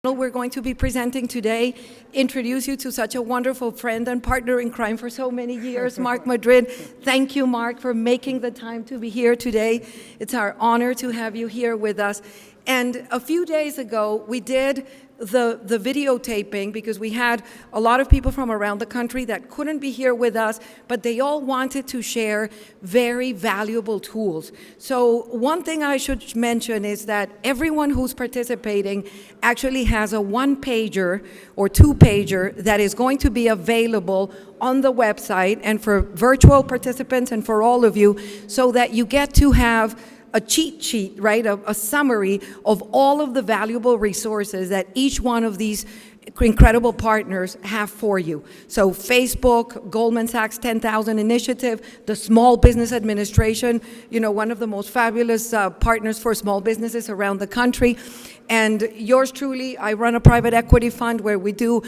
We're going to be presenting today, introduce you to such a wonderful friend and partner in crime for so many years, Mark Madrid. Thank you, Mark, for making the time to be here today. It's our honor to have you here with us. And a few days ago, we did the videotaping because we had a lot of people from around the country that couldn't be here with us, but they all wanted to share very valuable tools. So one thing I should mention is that everyone who's participating actually has a one-pager or two-pager that is going to be available on the website and for virtual participants and for all of you, so that you get to have a cheat sheet, right? A summary of all of the valuable resources that each one of these incredible partners have for you. So Facebook, Goldman Sachs 10,000 Initiative, the Small Business Administration, one of the most fabulous partners for small businesses around the country. And yours truly, I run a private equity fund where we do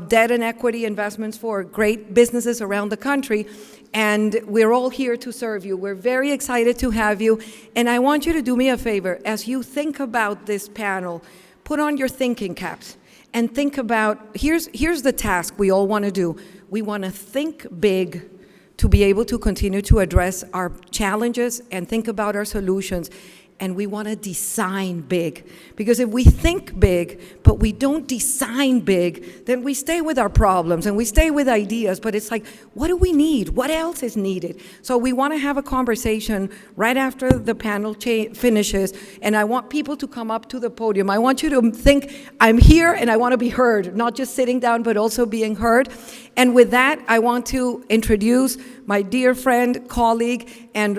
debt and equity investments for great businesses around the country. And we're all here to serve you. We're very excited to have you. And I want you to do me a favor. As you think about this panel, put on your thinking caps and think about, here's the task we all want to do. We want to think big to be able to continue to address our challenges and think about our solutions. And we want to design big. Because if we think big, but we don't design big, then we stay with our problems and we stay with ideas, but it's like, what do we need? What else is needed? So we want to have a conversation right after the panel finishes, and I want people to come up to the podium. I want you to think, I'm here and I want to be heard, not just sitting down, but also being heard. And with that, I want to introduce my dear friend, colleague, and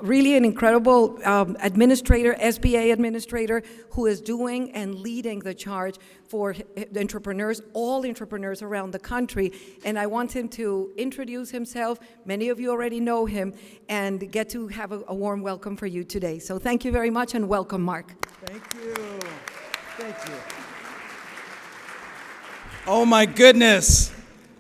really an incredible administrator, SBA administrator, who is doing and leading the charge for entrepreneurs, all entrepreneurs around the country. And I want him to introduce himself. Many of you already know him, and get to have a warm welcome for you today. So thank you very much, and welcome, Mark. Thank you. Thank you. Oh my goodness.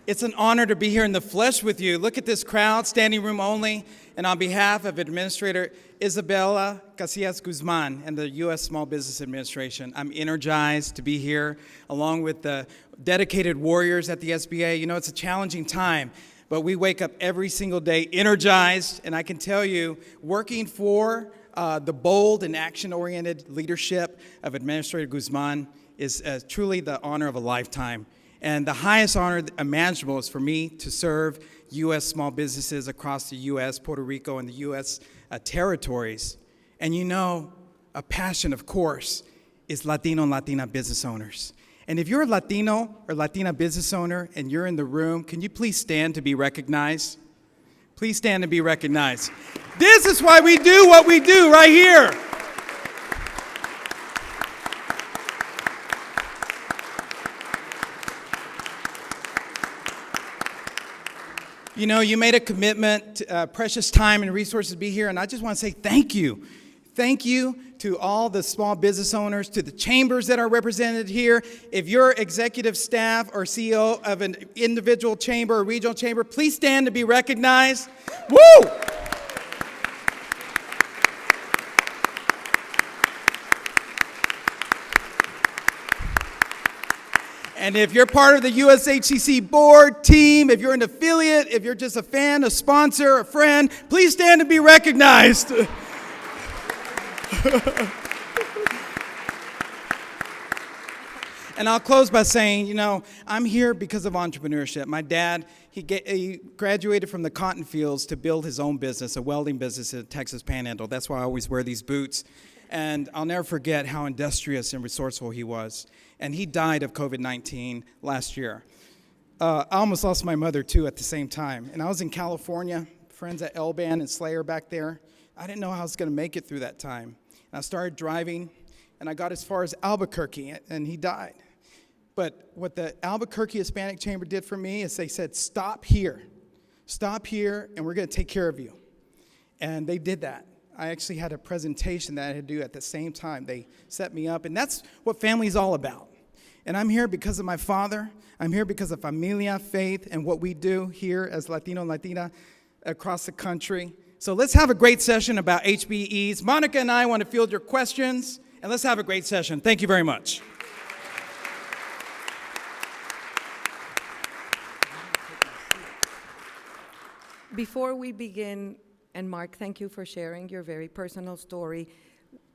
It's an honor to be here in the flesh with you. Look at this crowd, standing room only. And on behalf of Administrator Isabella Casillas Guzman and the U.S. Small Business Administration, I'm energized to be here along with the dedicated warriors at the SBA. It's a challenging time, but we wake up every single day energized. And I can tell you, working for the bold and action-oriented leadership of Administrator Guzman is truly the honor of a lifetime. And the highest honor imaginable is for me to serve U.S. small businesses across the U.S., Puerto Rico, and the U.S. Territories. And a passion, of course, is Latino and Latina business owners. And if you're a Latino or Latina business owner and you're in the room, can you please stand to be recognized? Please stand to be recognized. This is why we do what we do right here. You made a commitment, precious time and resources to be here, and I just want to say thank you. Thank you to all the small business owners, to the chambers that are represented here. If you're executive staff or CEO of an individual chamber or regional chamber, please stand to be recognized. Woo! And if you're part of the USHCC board team, if you're an affiliate, if you're just a fan, a sponsor, a friend, please stand to be recognized. And I'll close by saying, I'm here because of entrepreneurship. My dad, he graduated from the cotton fields to build his own business, a welding business in Texas Panhandle. That's why I always wear these boots. And I'll never forget how industrious and resourceful he was. And he died of COVID-19 last year. I almost lost my mother, too, at the same time. And I was in California, friends at L-Band and Slayer back there. I didn't know how I was going to make it through that time. And I started driving, and I got as far as Albuquerque, and he died. But what the Albuquerque Hispanic Chamber did for me is they said, stop here, and we're going to take care of you. And they did that. I actually had a presentation that I had to do at the same time. They set me up, and that's what family is all about. And I'm here because of my father. I'm here because of familia, faith, and what we do here as Latino and Latina across the country. So let's have a great session about HBEs. Monica and I want to field your questions, and let's have a great session. Thank you very much. Before we begin, and Mark, thank you for sharing your very personal story.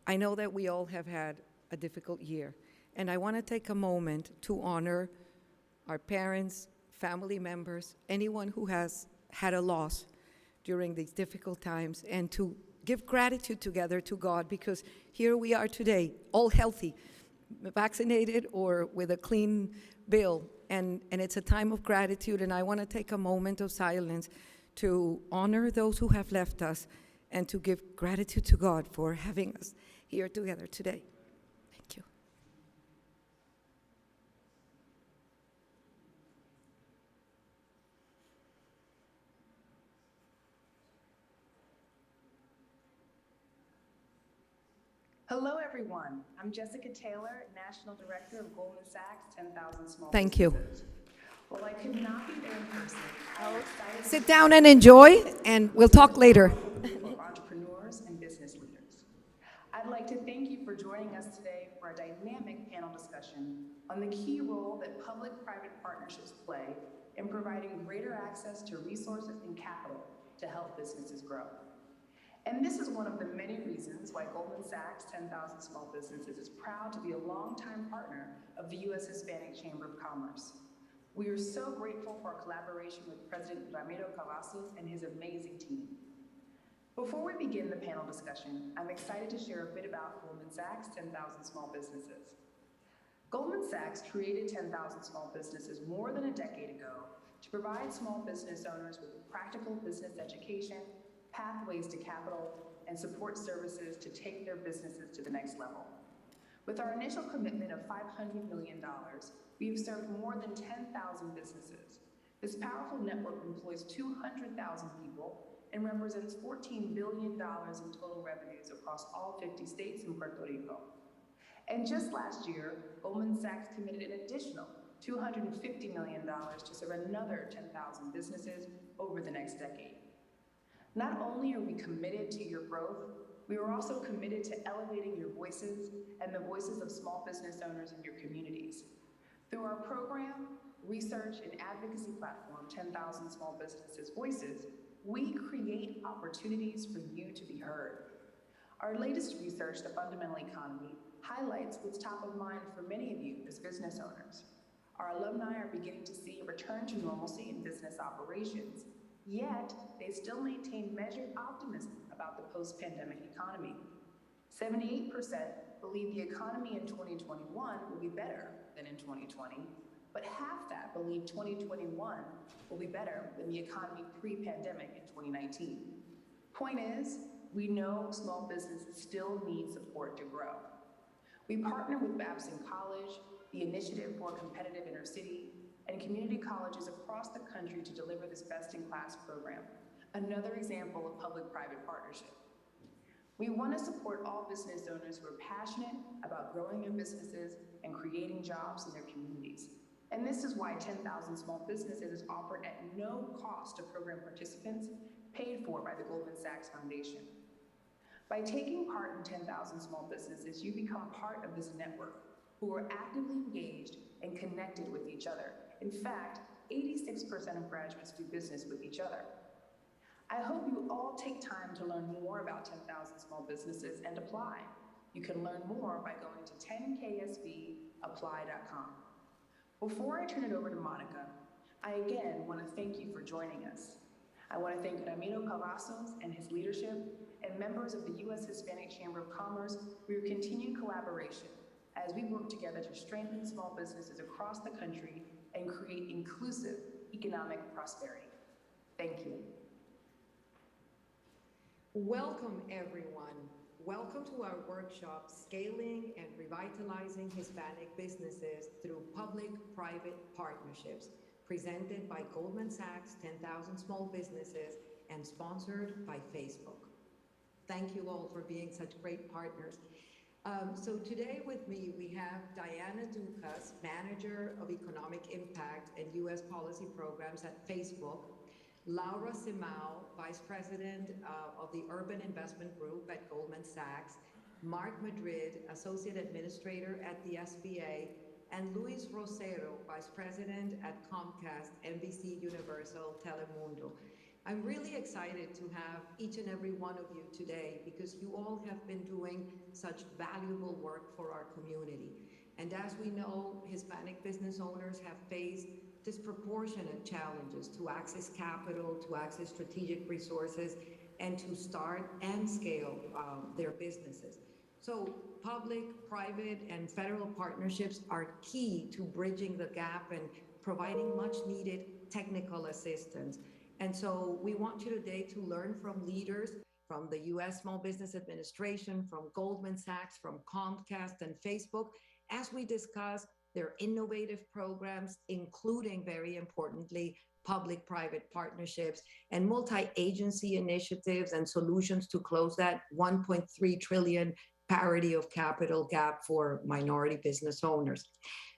I know that we all have had a difficult year, and I want to take a moment to honor our parents, family members, anyone who has had a loss during these difficult times, and to give gratitude together to God, because here we are today, all healthy, vaccinated or with a clean bill, and it's a time of gratitude, and I want to take a moment of silence to honor those who have left us and to give gratitude to God for having us here together today. Thank you. Hello, everyone. I'm Jessica Taylor, National Director of Goldman Sachs 10,000 Small Thank you. Businesses. While I could not be there in person, I'm excited to Sit down and enjoy, and we'll talk later. for entrepreneurs and business leaders. I'd like to thank you for joining us today for a dynamic panel discussion on the key role that public-private partnerships play in providing greater access to resources and capital to help businesses grow. And this is one of the many reasons why Goldman Sachs 10,000 Small Businesses is proud to be a longtime partner of the U.S. Hispanic Chamber of Commerce. We are so grateful for our collaboration with President Ramiro Cavazos and his amazing team. Before we begin the panel discussion, I'm excited to share a bit about Goldman Sachs 10,000 Small Businesses. Goldman Sachs created 10,000 Small Businesses more than a decade ago to provide small business owners with practical business education, pathways to capital, and support services to take their businesses to the next level. With our initial commitment of $500 million, we've served more than 10,000 businesses. This powerful network employs 200,000 people and represents $14 billion in total revenues across all 50 states and Puerto Rico. And just last year, Goldman Sachs committed an additional $250 million to serve another 10,000 businesses over the next decade. Not only are we committed to your growth, we are also committed to elevating your voices and the voices of small business owners in your communities. Through our program, research, and advocacy platform, 10,000 Small Businesses Voices, we create opportunities for you to be heard. Our latest research, The Fundamental Economy, highlights what's top of mind for many of you as business owners. Our alumni are beginning to see a return to normalcy in business operations, yet they still maintain measured optimism about the post-pandemic economy. 78% believe the economy in 2021 will be better than in 2020, but half that believe 2021 will be better than the economy pre-pandemic in 2019. Point is, we know small businesses still need support to grow. We partner with Babson College, the Initiative for a Competitive Inner City, and community colleges across the country to deliver this best-in-class program, another example of public-private partnership. We want to support all business owners who are passionate about growing their businesses and creating jobs in their communities. And this is why 10,000 Small Businesses is offered at no cost to program participants, paid for by the Goldman Sachs Foundation. By taking part in 10,000 Small Businesses, you become part of this network who are actively engaged and connected with each other. In fact, 86% of graduates do business with each other. I hope you all take time to learn more about 10,000 Small Businesses and apply. You can learn more by going to 10ksbapply.com. Before I turn it over to Monica, I again want to thank you for joining us. I want to thank Ramiro Cavazos and his leadership and members of the U.S. Hispanic Chamber of Commerce for your continued collaboration as we work together to strengthen small businesses across the country and create inclusive economic prosperity. Thank you. Welcome, everyone. Welcome to our workshop, Scaling and Revitalizing Hispanic Businesses Through Public-Private Partnerships, presented by Goldman Sachs 10,000 Small Businesses and sponsored by Facebook. Thank you all for being such great partners. So today with me, we have Diana Dukas, Manager of Economic Impact and U.S. Policy Programs at Facebook, Laura Simao, Vice President of the Urban Investment Group at Goldman Sachs, Mark Madrid, Associate Administrator at the SBA, and Luis Rosero, Vice President at Comcast, NBC Universal Telemundo. I'm really excited to have each and every one of you today because you all have been doing such valuable work for our community. And as we know, Hispanic business owners have faced disproportionate challenges to access capital, to access strategic resources, and to start and scale their businesses. So public, private, and federal partnerships are key to bridging the gap and providing much needed technical assistance. And so we want you today to learn from leaders from the US Small Business Administration, from Goldman Sachs, from Comcast and Facebook, as we discuss their innovative programs, including, very importantly, public-private partnerships and multi-agency initiatives and solutions to close that 1.3 trillion parity of capital gap for minority business owners.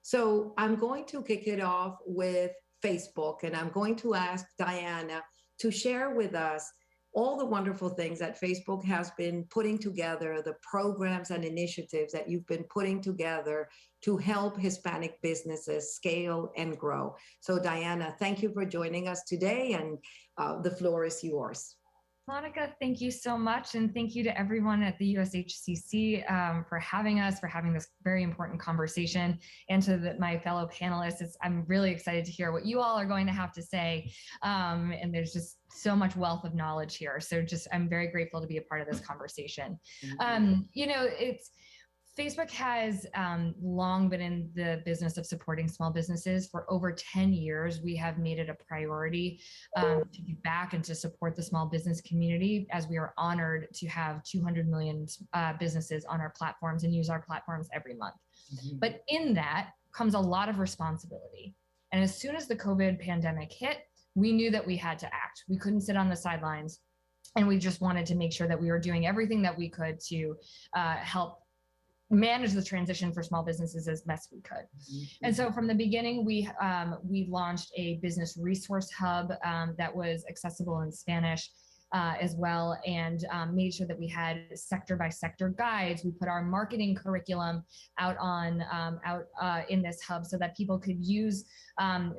So I'm going to kick it off with Facebook, and I'm going to ask Diana to share with us all the wonderful things that Facebook has been putting together, the programs and initiatives that you've been putting together to help Hispanic businesses scale and grow. So Diana, thank you for joining us today, and the floor is yours. Monica, thank you so much. And thank you to everyone at the USHCC for having us, for having this very important conversation. And to my fellow panelists, I'm really excited to hear what you all are going to have to say. And there's just so much wealth of knowledge here. So I'm very grateful to be a part of this conversation. Facebook has long been in the business of supporting small businesses. For over 10 years, we have made it a priority to give back and to support the small business community, as we are honored to have 200 million businesses on our platforms and use our platforms every month. Mm-hmm. But in that comes a lot of responsibility. And as soon as the COVID pandemic hit, we knew that we had to act. We couldn't sit on the sidelines, and we just wanted to make sure that we were doing everything that we could to help manage the transition for small businesses as best we could. Mm-hmm. And so from the beginning, we launched a business resource hub that was accessible in Spanish as well, and made sure that we had sector by sector guides. We put our marketing curriculum out in this hub so that people could use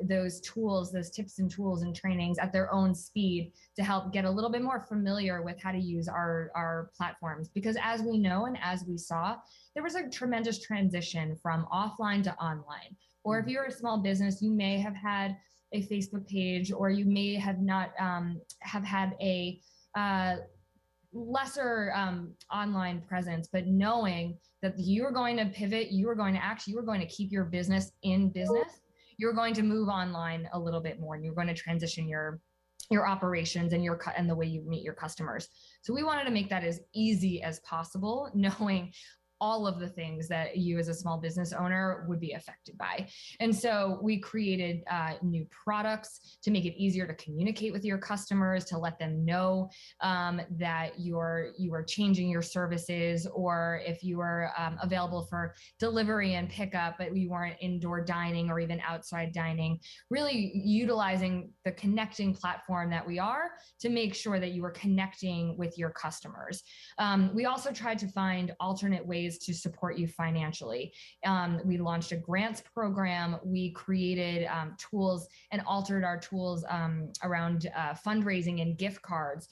those tools, those tips and tools and trainings at their own speed to help get a little bit more familiar with how to use our platforms. Because as we know and as we saw, there was a tremendous transition from offline to online. Or if you're a small business, you may have had a Facebook page, or you may have not have had a lesser online presence, but knowing that you are going to pivot, you are going to act, you are going to keep your business in business, you're going to move online a little bit more, and you're going to transition your operations and the way you meet your customers. So we wanted to make that as easy as possible, knowing all of the things that you as a small business owner would be affected by. And so we created new products to make it easier to communicate with your customers, to let them know that you are changing your services, or if you are available for delivery and pickup, but we weren't indoor dining or even outside dining, really utilizing the connecting platform that we are to make sure that you are connecting with your customers. We also tried to find alternate ways to support you financially. We launched a grants program. We created tools and altered our tools around fundraising and gift cards,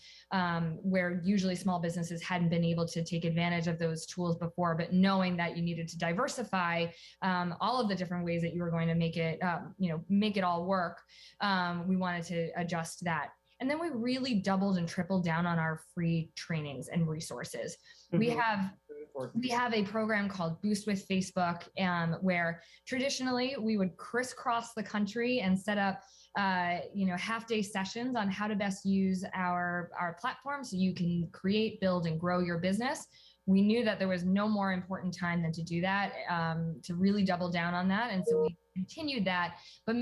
where usually small businesses hadn't been able to take advantage of those tools before, but knowing that you needed to diversify all of the different ways that you were going to make it all work, we wanted to adjust that. And then we really doubled and tripled down on our free trainings and resources. Mm-hmm. We have a program called Boost with Facebook, where traditionally we would crisscross the country and set up half-day sessions on how to best use our platform so you can create, build, and grow your business. We knew that there was no more important time than to do that, to really double down on that. And so we continued that, but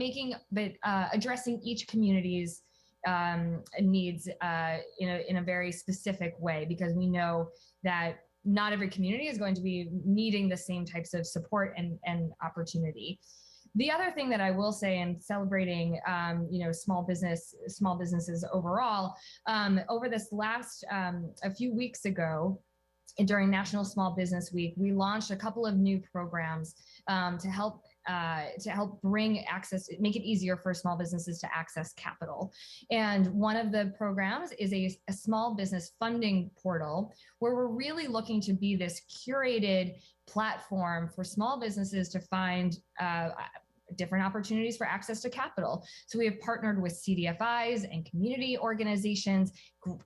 addressing each community's needs in a very specific way, because we know that not every community is going to be needing the same types of support and opportunity. The other thing that I will say, in celebrating small businesses overall, over this last a few weeks ago, during National Small Business Week, we launched a couple of new programs to help bring access, make it easier for small businesses to access capital. And one of the programs is a small business funding portal where we're really looking to be this curated platform for small businesses to find different opportunities for access to capital. So we have partnered with CDFIs and community organizations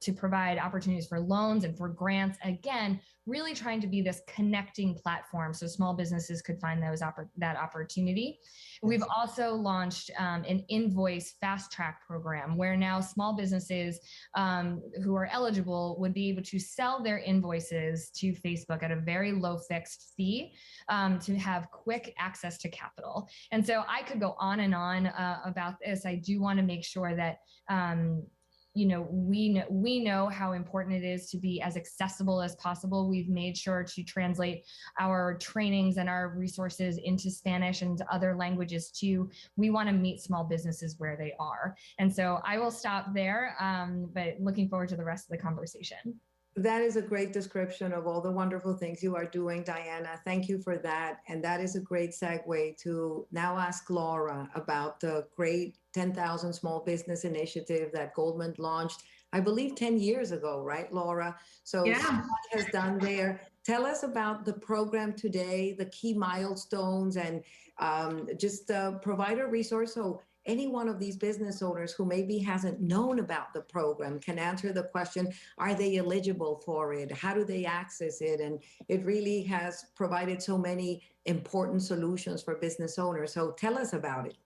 to provide opportunities for loans and for grants. Again, really trying to be this connecting platform so small businesses could find that opportunity. We've also launched an invoice fast track program where now small businesses who are eligible would be able to sell their invoices to Facebook at a very low fixed fee to have quick access to capital. And so I could go on and on about this. I do want to make sure that we know how important it is to be as accessible as possible. We've made sure to translate our trainings and our resources into Spanish and other languages too. We want to meet small businesses where they are. And so I will stop there, but looking forward to the rest of the conversation. That is a great description of all the wonderful things you are doing, Diana. Thank you for that. And that is a great segue to now ask Laura about the great 10,000 Small Business Initiative that Goldman launched, I believe 10 years ago, right, Laura? So yeah. So much has done there. Tell us about the program today, the key milestones, and just provide a resource so any one of these business owners who maybe hasn't known about the program can answer the question, are they eligible for it? How do they access it? And it really has provided so many important solutions for business owners. So tell us about it.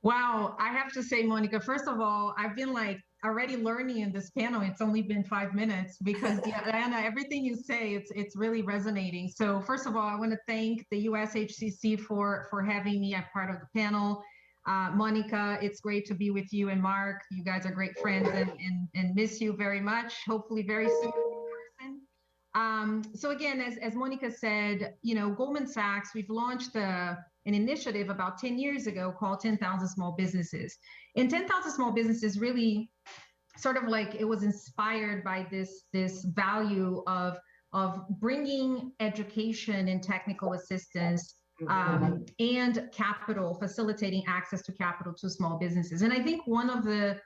Wow, I have to say, Monica, first of all, I've been already learning in this panel. It's only been 5 minutes because Diana, everything you say, it's really resonating. So first of all, I want to thank the USHCC for having me as part of the panel. Monica, it's great to be with you, and Mark, you guys are great friends and miss you very much. Hopefully very soon in person. So again, as Monica said, Goldman Sachs, we've launched an initiative about 10 years ago called 10,000 Small Businesses. And 10,000 Small Businesses really sort of it was inspired by this value of bringing education and technical assistance and capital, facilitating access to capital to small businesses. And I think one of the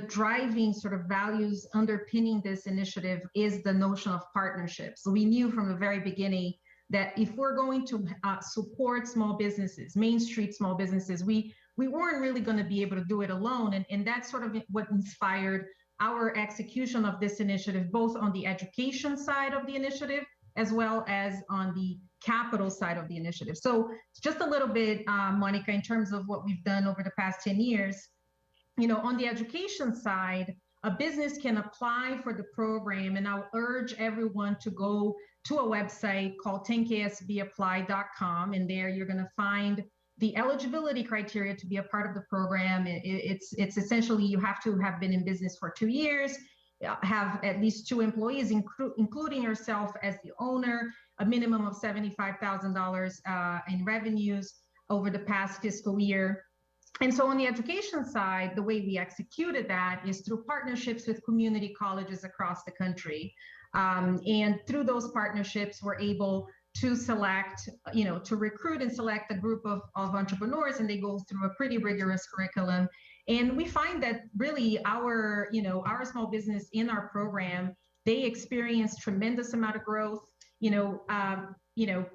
driving sort of values underpinning this initiative is the notion of partnerships. So we knew from the very beginning that if we're going to support small businesses, Main Street small businesses, we weren't really going to be able to do it alone. And that's sort of what inspired our execution of this initiative, both on the education side of the initiative, as well as on the capital side of the initiative. So just a little bit, Monica, in terms of what we've done over the past 10 years, on the education side, a business can apply for the program, and I'll urge everyone to go to a website called 10ksbapply.com, and there you're going to find the eligibility criteria to be a part of the program. It's essentially you have to have been in business for 2 years, have at least 2 employees, including yourself as the owner, a minimum of $75,000 in revenues over the past fiscal year. And so on the education side, the way we executed that is through partnerships with community colleges across the country. And through those partnerships, we're able to select, to recruit and select a group of entrepreneurs, and they go through a pretty rigorous curriculum. And we find that really our small business in our program, they experience tremendous amount of growth.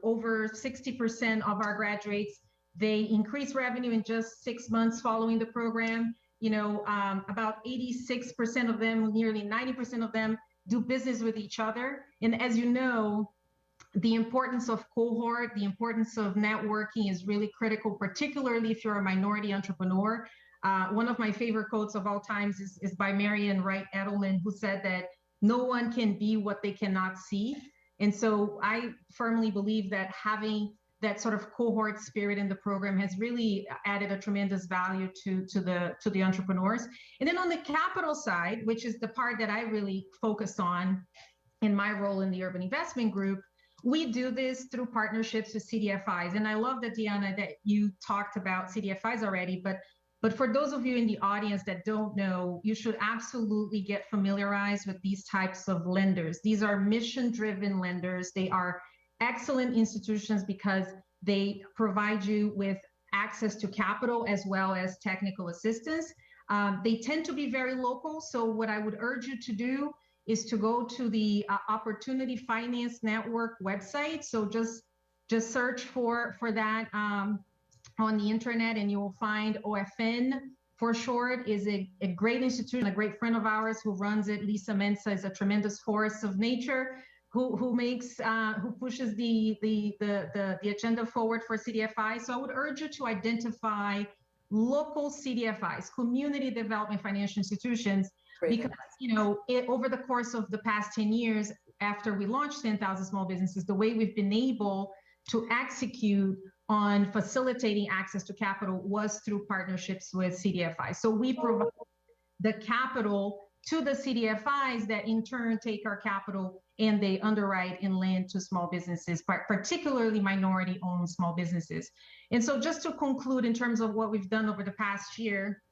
Over 60% of our graduates, they increase revenue in just 6 months following the program. About 86% of them, nearly 90% of them do business with each other. And as you know, the importance of cohort, the importance of networking is really critical, particularly if you're a minority entrepreneur. One of my favorite quotes of all times is by Marian Wright Edelman, who said that no one can be what they cannot see. And so I firmly believe that having that sort of cohort spirit in the program has really added a tremendous value to the entrepreneurs. And then on the capital side, which is the part that I really focus on in my role in the Urban Investment Group, we do this through partnerships with CDFIs. And I love that, Diana, that you talked about CDFIs already, but for those of you in the audience that don't know, you should absolutely get familiarized with these types of lenders. These are mission-driven lenders. They are excellent institutions because They provide you with access to capital as well as technical assistance. They tend to be very local. So what I would urge you to do is to go to the Opportunity Finance Network website. So just search for that on the internet, and you will find OFN for short. Is a great institution, a great friend of ours who runs it. Lisa Mensa is a tremendous force of nature who pushes the agenda forward for CDFI. So I would urge you to identify local CDFIs, community development financial institutions, because over the course of the past 10 years, after we launched 10,000 Small Businesses, the way we've been able to execute on facilitating access to capital was through partnerships with CDFIs. So we provide the capital to the CDFIs that in turn take our capital and they underwrite and lend to small businesses, particularly minority-owned small businesses. And so just to conclude in terms of what we've done over the past year,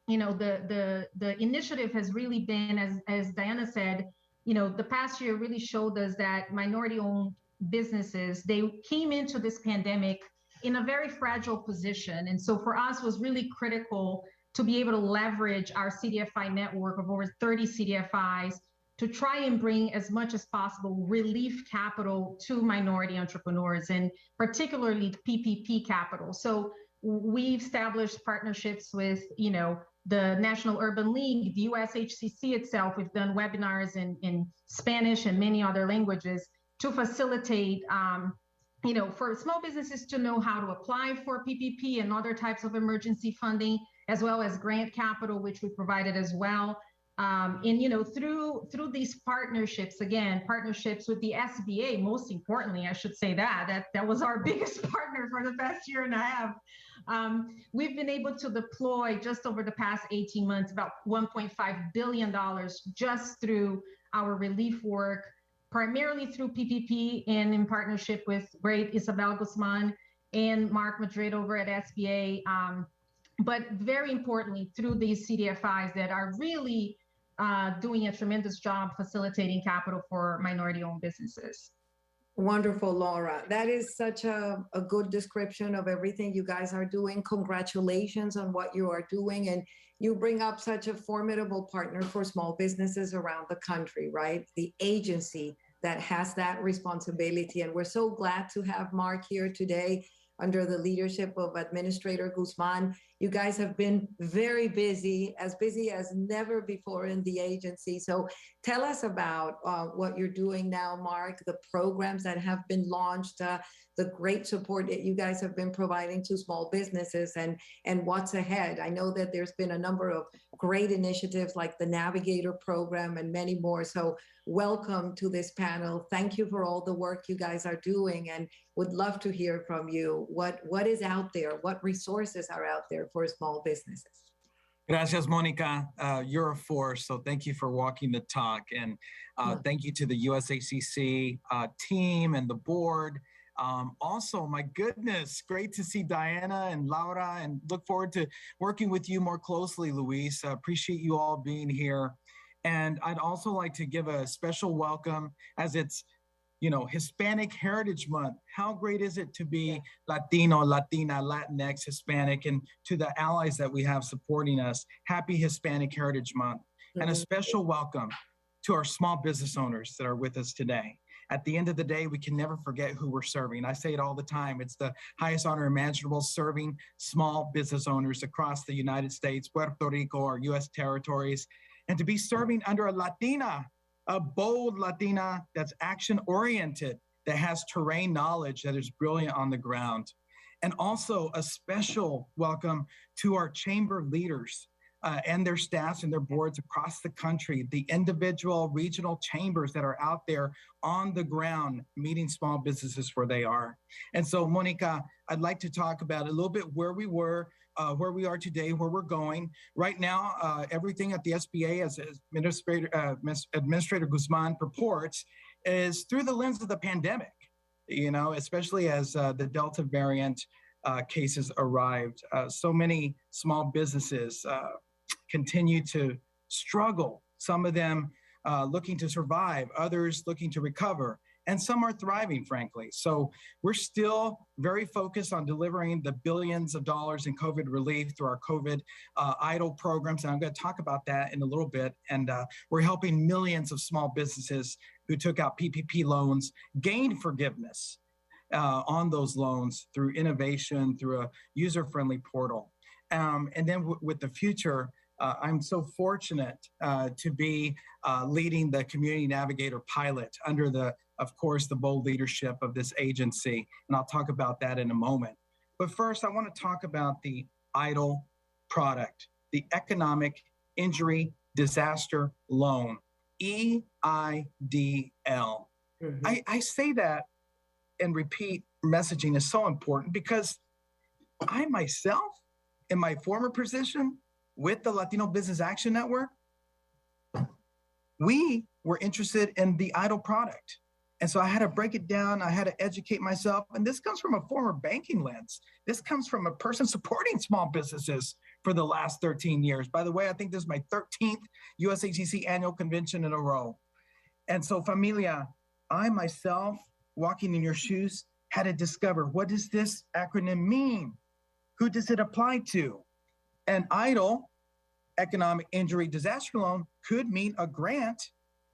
the initiative has really been, as Diana said, the past year really showed us that minority-owned businesses, they came into this pandemic in a very fragile position. And so for us, it was really critical to be able to leverage our CDFI network of over 30 CDFIs to try and bring as much as possible relief capital to minority entrepreneurs, and particularly PPP capital. So we've established partnerships with, the National Urban League, the USHCC itself. We've done webinars in Spanish and many other languages to facilitate, for small businesses to know how to apply for PPP and other types of emergency funding, as well as grant capital, which we provided as well. Through these partnerships, again, partnerships with the SBA, most importantly, I should say that was our biggest partner for the past year and a half. We've been able to deploy just over the past 18 months, about $1.5 billion just through our relief work, primarily through PPP and in partnership with great Isabel Guzman and Mark Madrid over at SBA. But very importantly, through these CDFIs that are really doing a tremendous job facilitating capital for minority-owned businesses. Wonderful, Laura. That is such a good description of everything you guys are doing. Congratulations on what you are doing. And you bring up such a formidable partner for small businesses around the country, right? The agency that has that responsibility. And we're so glad to have Mark here today under the leadership of Administrator Guzman. You guys have been very busy as never before in the agency. So tell us about what you're doing now, Mark, the programs that have been launched, the great support that you guys have been providing to small businesses, and what's ahead. I know that there's been a number of great initiatives like the Navigator program and many more. So welcome to this panel. Thank you for all the work you guys are doing, and would love to hear from you. What is out there? What resources are out there for small businesses? Gracias, Monica. You're a force, so thank you for walking the talk. And thank you to the USHCC team and the board. Also, my goodness, great to see Diana and Laura, and look forward to working with you more closely, Luis. Appreciate you all being here. And I'd also like to give a special welcome, as it's Hispanic Heritage Month. How great is it to be Latino, Latina, Latinx, Hispanic, and to the allies that we have supporting us. Happy Hispanic Heritage Month. And a special welcome to our small business owners that are with us today. At the end of the day, we can never forget who we're serving. I say it all the time. It's the highest honor imaginable, serving small business owners across the United States, Puerto Rico, our U.S. territories, and to be serving under a Latina, a bold Latina that's action-oriented, that has terrain knowledge, that is brilliant on the ground. And also a special welcome to our chamber leaders and their staffs and their boards across the country, the individual regional chambers that are out there on the ground meeting small businesses where they are. And so, Monica, I'd like to talk about a little bit where we were, where we are today, where we're going. Right now, everything at the SBA, as Administrator Guzman purports, is through the lens of the pandemic, especially as the Delta variant cases arrived. So many small businesses continue to struggle, some of them looking to survive, others looking to recover. and some are thriving, frankly. So we're still very focused on delivering the billions of dollars in COVID relief through our COVID EIDL programs. And I'm going to talk about that in a little bit. And we're helping millions of small businesses who took out PPP loans gain forgiveness on those loans through innovation, through a user-friendly portal. And then with the future, I'm so fortunate to be leading the Community Navigator pilot under of course, the bold leadership of this agency. And I'll talk about that in a moment. But first, I want to talk about the EIDL product, the Economic Injury Disaster Loan, EIDL. I say that and repeat messaging is so important because I myself, in my former position with the Latino Business Action Network, we were interested in the EIDL product. And so I had to break it down. I had to educate myself. And this comes from a former banking lens. This comes from a person supporting small businesses for the last 13 years. By the way, I think this is my 13th USHCC annual convention in a row. And so, familia, I myself, walking in your shoes, had to discover, what does this acronym mean? Who does it apply to? And EIDL, Economic Injury Disaster Loan, could mean a grant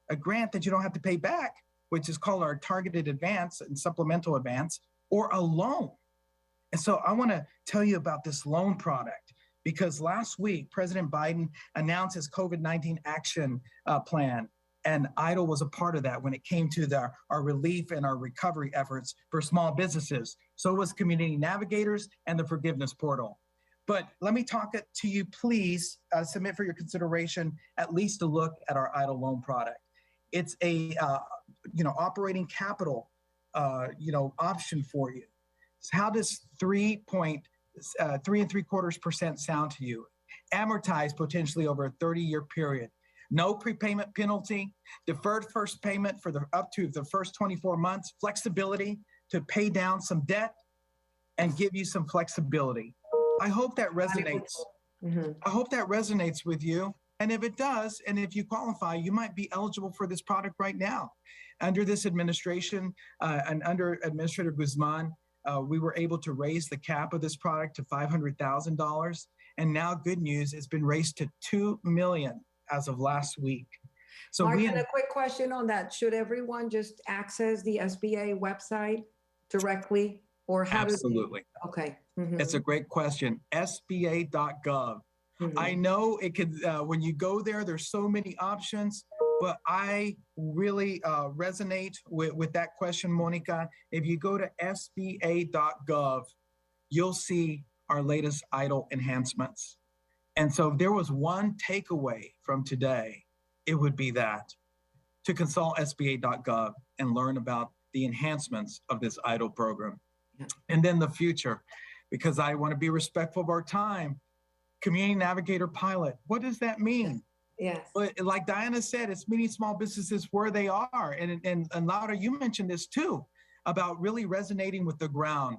that you don't have to pay back, which is called our targeted advance and supplemental advance, or a loan. And so I want to tell you about this loan product because last week, President Biden announced his COVID-19 action plan, and EIDL was a part of that when it came to our relief and our recovery efforts for small businesses. So was Community Navigators and the Forgiveness Portal. But let me talk it to you, please submit for your consideration at least a look at our EIDL loan product. It's a operating capital option for you. So how does 3.75% sound to you? Amortized potentially over a 30-year period. No prepayment penalty, deferred first payment for up to the first 24 months, flexibility to pay down some debt and give you some flexibility. I hope that resonates. I hope that resonates with you. And if it does, and if you qualify, you might be eligible for this product right now. Under this administration and under Administrator Guzman, we were able to raise the cap of this product to $500,000. And now good news, it's been raised to $2 million as of last week. So Mark, and a quick question on that. Should everyone just access the SBA website directly or how absolutely. Okay. It's a great question. SBA.gov. I know it could, when you go there, there's so many options, but I really resonate with that question, Monica. If you go to SBA.gov, you'll see our latest EIDL enhancements. And so if there was one takeaway from today, it would be that to consult SBA.gov and learn about the enhancements of this EIDL program. And then the future, because I want to be respectful of our time. Community Navigator pilot. What does that mean? Yes. But like Diana said, it's meeting small businesses where they are. And Laura, you mentioned this too, about really resonating with the ground.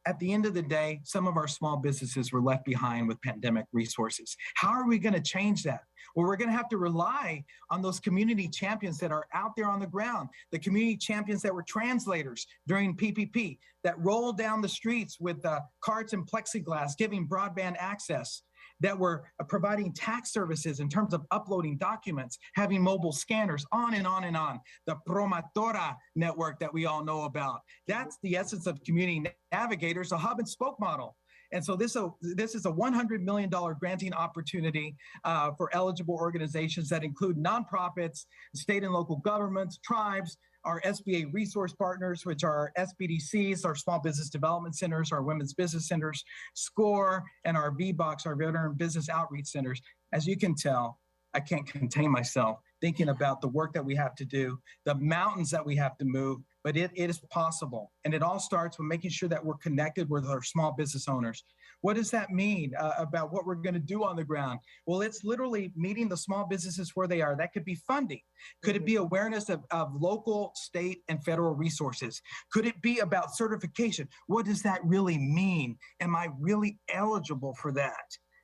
At the end of the day, some of our small businesses were left behind with pandemic resources. How are we going to change that? Well, we're going to have to rely on those community champions that are out there on the ground, the community champions that were translators during PPP, that rolled down the streets with carts and plexiglass, giving broadband access, that were providing tax services in terms of uploading documents, having mobile scanners, on and on and on. The Promotora network that we all know about. That's the essence of Community Navigators, a hub and spoke model. And so this is a $100 million granting opportunity for eligible organizations that include nonprofits, state and local governments, tribes, our SBA resource partners, which are SBDCs, our small business development centers, our women's business centers, SCORE, and our VBOX, our veteran business outreach centers. As you can tell, I can't contain myself thinking about the work that we have to do, the mountains that we have to move, but it is possible. And it all starts with making sure that we're connected with our small business owners. What does that mean about what we're going to do on the ground? Well, it's literally meeting the small businesses where they are. That could be funding. Could it be awareness of local, state, and federal resources? Could it be about certification? What does that really mean? Am I really eligible for that?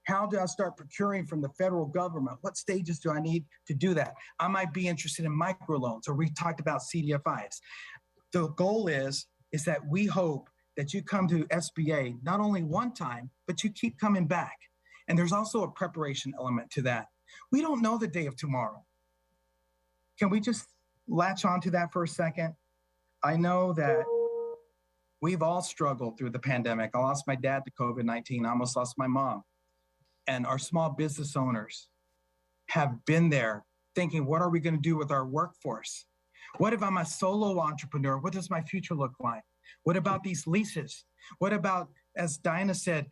How do I start procuring from the federal government? What stages do I need to do that? I might be interested in microloans, or we talked about CDFIs. The goal is that we hope that you come to SBA not only one time, but you keep coming back. And there's also a preparation element to that. We don't know the day of tomorrow. Can we just latch on to that for a second? I know that we've all struggled through the pandemic. I lost my dad to COVID-19. I almost lost my mom. And our small business owners have been there thinking, what are we going to do with our workforce? What if I'm a solo entrepreneur? What does my future look like? What about these leases? What about, as Diana said,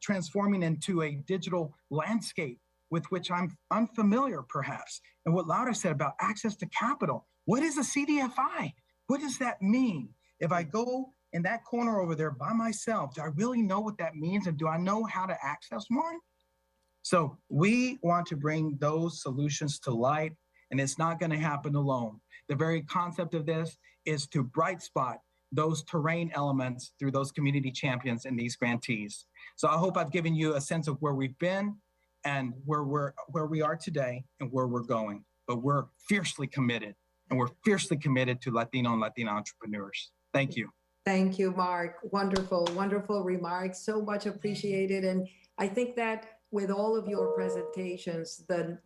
transforming into a digital landscape with which I'm unfamiliar, perhaps? And what Laura said about access to capital. What is a CDFI? What does that mean? If I go in that corner over there by myself, do I really know what that means? And do I know how to access one? So we want to bring those solutions to light, and it's not going to happen alone. The very concept of this is to bright spot those terrain elements through those community champions and these grantees. So I hope I've given you a sense of where we've been and where we are today and where we're going. But we're fiercely committed, and we're fiercely committed to Latino and Latina entrepreneurs. Thank you. Thank you, Mark. Wonderful, wonderful remarks. So much appreciated. And I think that with all of your presentations, the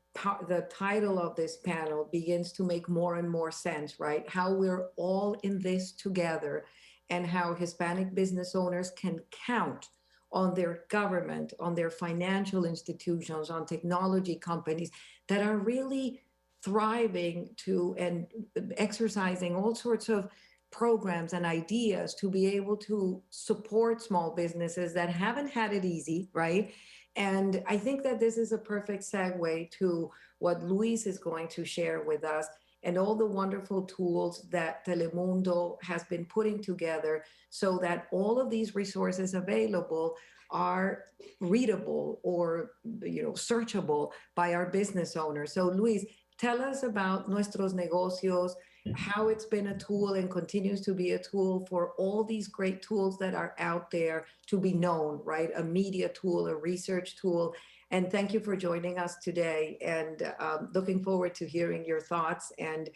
title of this panel begins to make more and more sense, right? How we're all in this together, and how Hispanic business owners can count on their government, on their financial institutions, on technology companies that are really thriving to and exercising all sorts of programs and ideas to be able to support small businesses that haven't had it easy, right? And I think that this is a perfect segue to what Luis is going to share with us, and all the wonderful tools that Telemundo has been putting together so that all of these resources available are readable or, searchable by our business owners. So Luis, tell us about Nuestros Negocios, how it's been a tool and continues to be a tool for all these great tools that are out there to be known, right? A media tool, a research tool. And thank you for joining us today, and looking forward to hearing your thoughts, and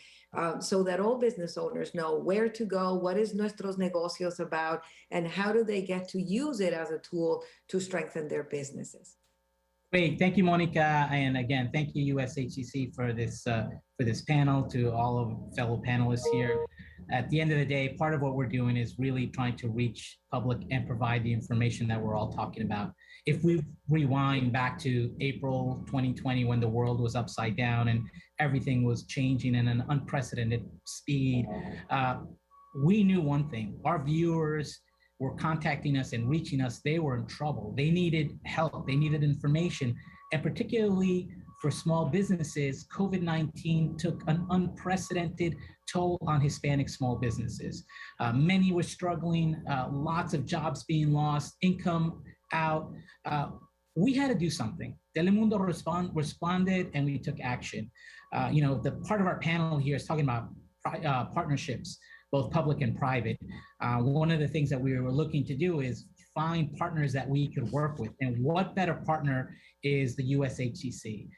so that all business owners know where to go, what is Nuestros Negocios about, and how do they get to use it as a tool to strengthen their businesses. Great, thank you, Monica, and again, thank you, USHCC, for this panel. To all of fellow panelists here. At the end of the day, part of what we're doing is really trying to reach public and provide the information that we're all talking about. If we rewind back to April 2020, when the world was upside down and everything was changing in an unprecedented speed, we knew one thing: our viewers were contacting us and reaching us. They were in trouble. They needed help. They needed information. And particularly for small businesses, COVID-19 took an unprecedented toll on Hispanic small businesses. Many were struggling, lots of jobs being lost, income out. We had to do something. Telemundo responded, and we took action. The part of our panel here is talking about partnerships, both public and private. One of the things that we were looking to do is find partners that we could work with. And what better partner is the USHCC?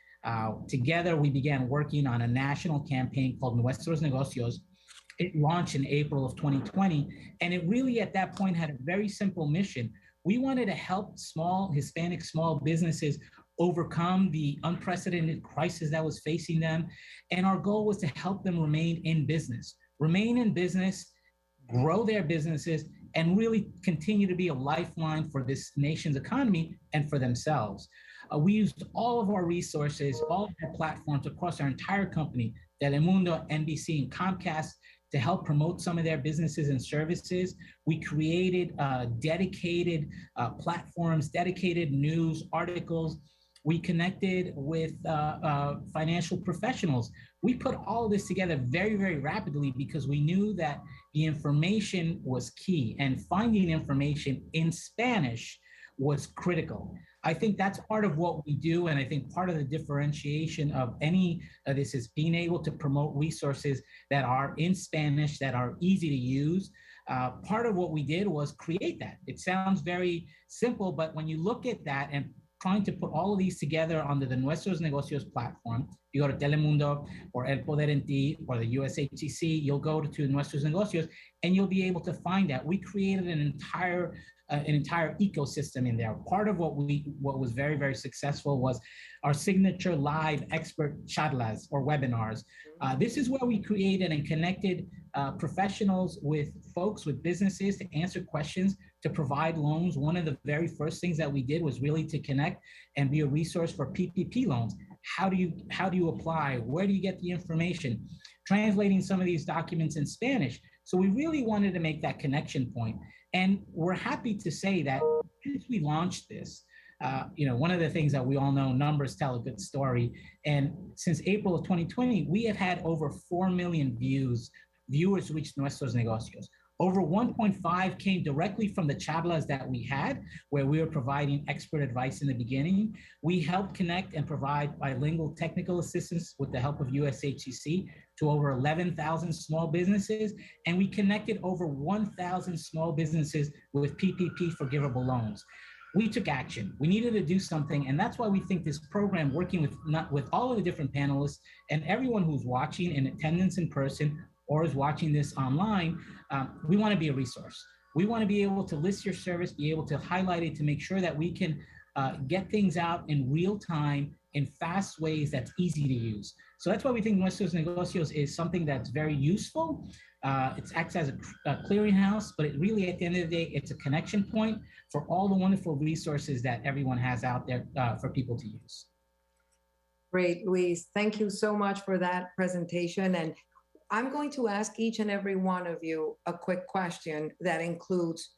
Together, we began working on a national campaign called Nuestros Negocios. It launched in April of 2020. And it really, at that point, had a very simple mission. We wanted to help Hispanic small businesses overcome the unprecedented crisis that was facing them. And our goal was to help them remain in business, grow their businesses, and really continue to be a lifeline for this nation's economy and for themselves. We used all of our resources, all of our platforms across our entire company, Telemundo, NBC, and Comcast, to help promote some of their businesses and services. We created dedicated platforms, dedicated news articles. We connected with financial professionals. We put all of this together very, very rapidly because we knew that the information was key, and finding information in Spanish was critical. I think that's part of what we do, and I think part of the differentiation of any of this is being able to promote resources that are in Spanish, that are easy to use. Part of what we did was create that. It sounds very simple, but when you look at that and trying to put all of these together under the Nuestros Negocios platform. You go to Telemundo or El Poder en Ti or the USHCC, you'll go to Nuestros Negocios and you'll be able to find that. We created an entire ecosystem in there. Part of what was very, very successful was our signature live expert charlas or webinars. This is where we created and connected professionals with folks, with businesses to answer questions, to provide loans. One of the very first things that we did was really to connect and be a resource for PPP loans. How do you apply? Where do you get the information? Translating some of these documents in Spanish. So we really wanted to make that connection point. And we're happy to say that since we launched this, one of the things that we all know, numbers tell a good story. And since April of 2020, we have had over 4 million viewers reach Nuestros Negocios. Over 1.5 came directly from the charlas that we had, where we were providing expert advice in the beginning. We helped connect and provide bilingual technical assistance with the help of USHCC to over 11,000 small businesses. And we connected over 1,000 small businesses with PPP forgivable loans. We took action. We needed to do something. And that's why we think this program, working with all of the different panelists and everyone who's watching in attendance in person or is watching this online, we want to be a resource. We want to be able to list your service, be able to highlight it to make sure that we can get things out in real time in fast ways that's easy to use. So that's why we think Nuestros Negocios is something that's very useful. It acts as a clearinghouse, but it really, at the end of the day, it's a connection point for all the wonderful resources that everyone has out there for people to use. Great, Luis. Thank you so much for that presentation. And I'm going to ask each and every one of you a quick question that includes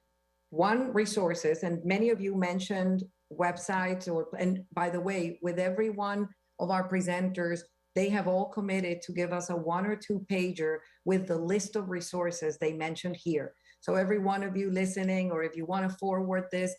one, resources, and many of you mentioned websites, and by the way, with every one of our presenters, they have all committed to give us a 1 or 2 pager with the list of resources they mentioned here. So every one of you listening, or if you want to forward this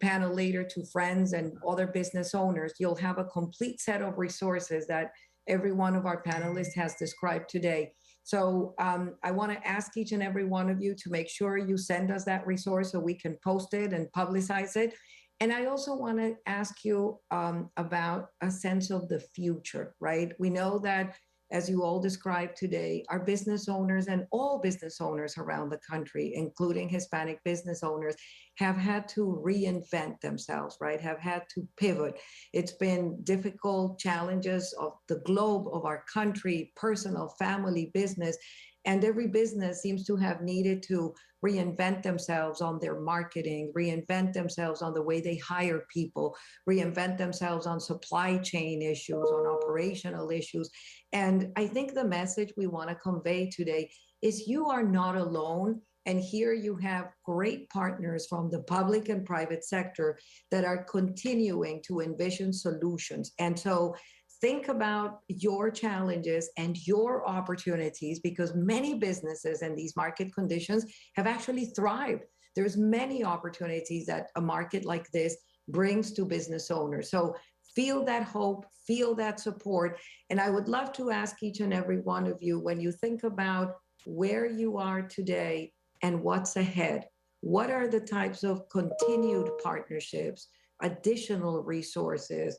panel later to friends and other business owners, you'll have a complete set of resources that every one of our panelists has described today. So I want to ask each and every one of you to make sure you send us that resource so we can post it and publicize it. And I also want to ask you about a sense of the future, right? We know that, as you all described today, our business owners and all business owners around the country, including Hispanic business owners, have had to reinvent themselves, right? Have had to pivot. It's been difficult challenges of the globe, of our country, personal, family, business, and every business seems to have needed to reinvent themselves on their marketing, reinvent themselves on the way they hire people, reinvent themselves on supply chain issues, on operational issues. And I think the message we want to convey today is you are not alone. And here you have great partners from the public and private sector that are continuing to envision solutions. And so think about your challenges and your opportunities, because many businesses in these market conditions have actually thrived. There's many opportunities that a market like this brings to business owners. So feel that hope, feel that support. And I would love to ask each and every one of you, when you think about where you are today and what's ahead, what are the types of continued partnerships, additional resources?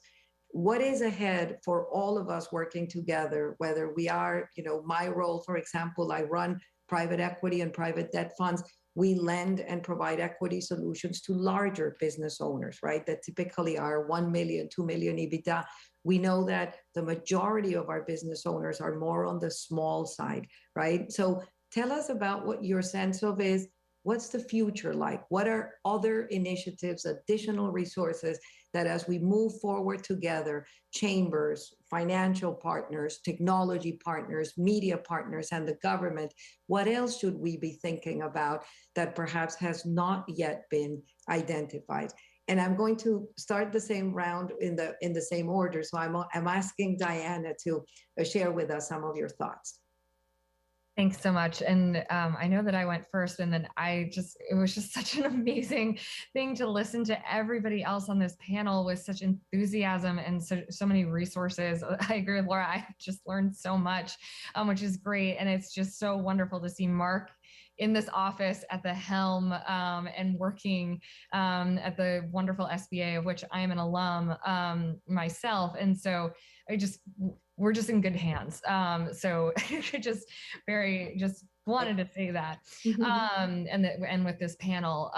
What is ahead for all of us working together, whether we are, my role, for example, I run private equity and private debt funds. We lend and provide equity solutions to larger business owners, right? That typically are 1 million, 2 million EBITDA. We know that the majority of our business owners are more on the small side, right? So tell us about what your sense of is. What's the future like? What are other initiatives, additional resources that as we move forward together, chambers, financial partners, technology partners, media partners, and the government, what else should we be thinking about that perhaps has not yet been identified? And I'm going to start the same round in the same order. So I'm asking Diana to share with us some of your thoughts. Thanks so much. And I know that I went first, and then it was just such an amazing thing to listen to everybody else on this panel with such enthusiasm and so many resources. I agree with Laura. I just learned so much, which is great. And it's just so wonderful to see Mark in this office at the helm and working at the wonderful SBA, of which I am an alum myself. And so we're just in good hands. So just wanted to say that. And with this panel.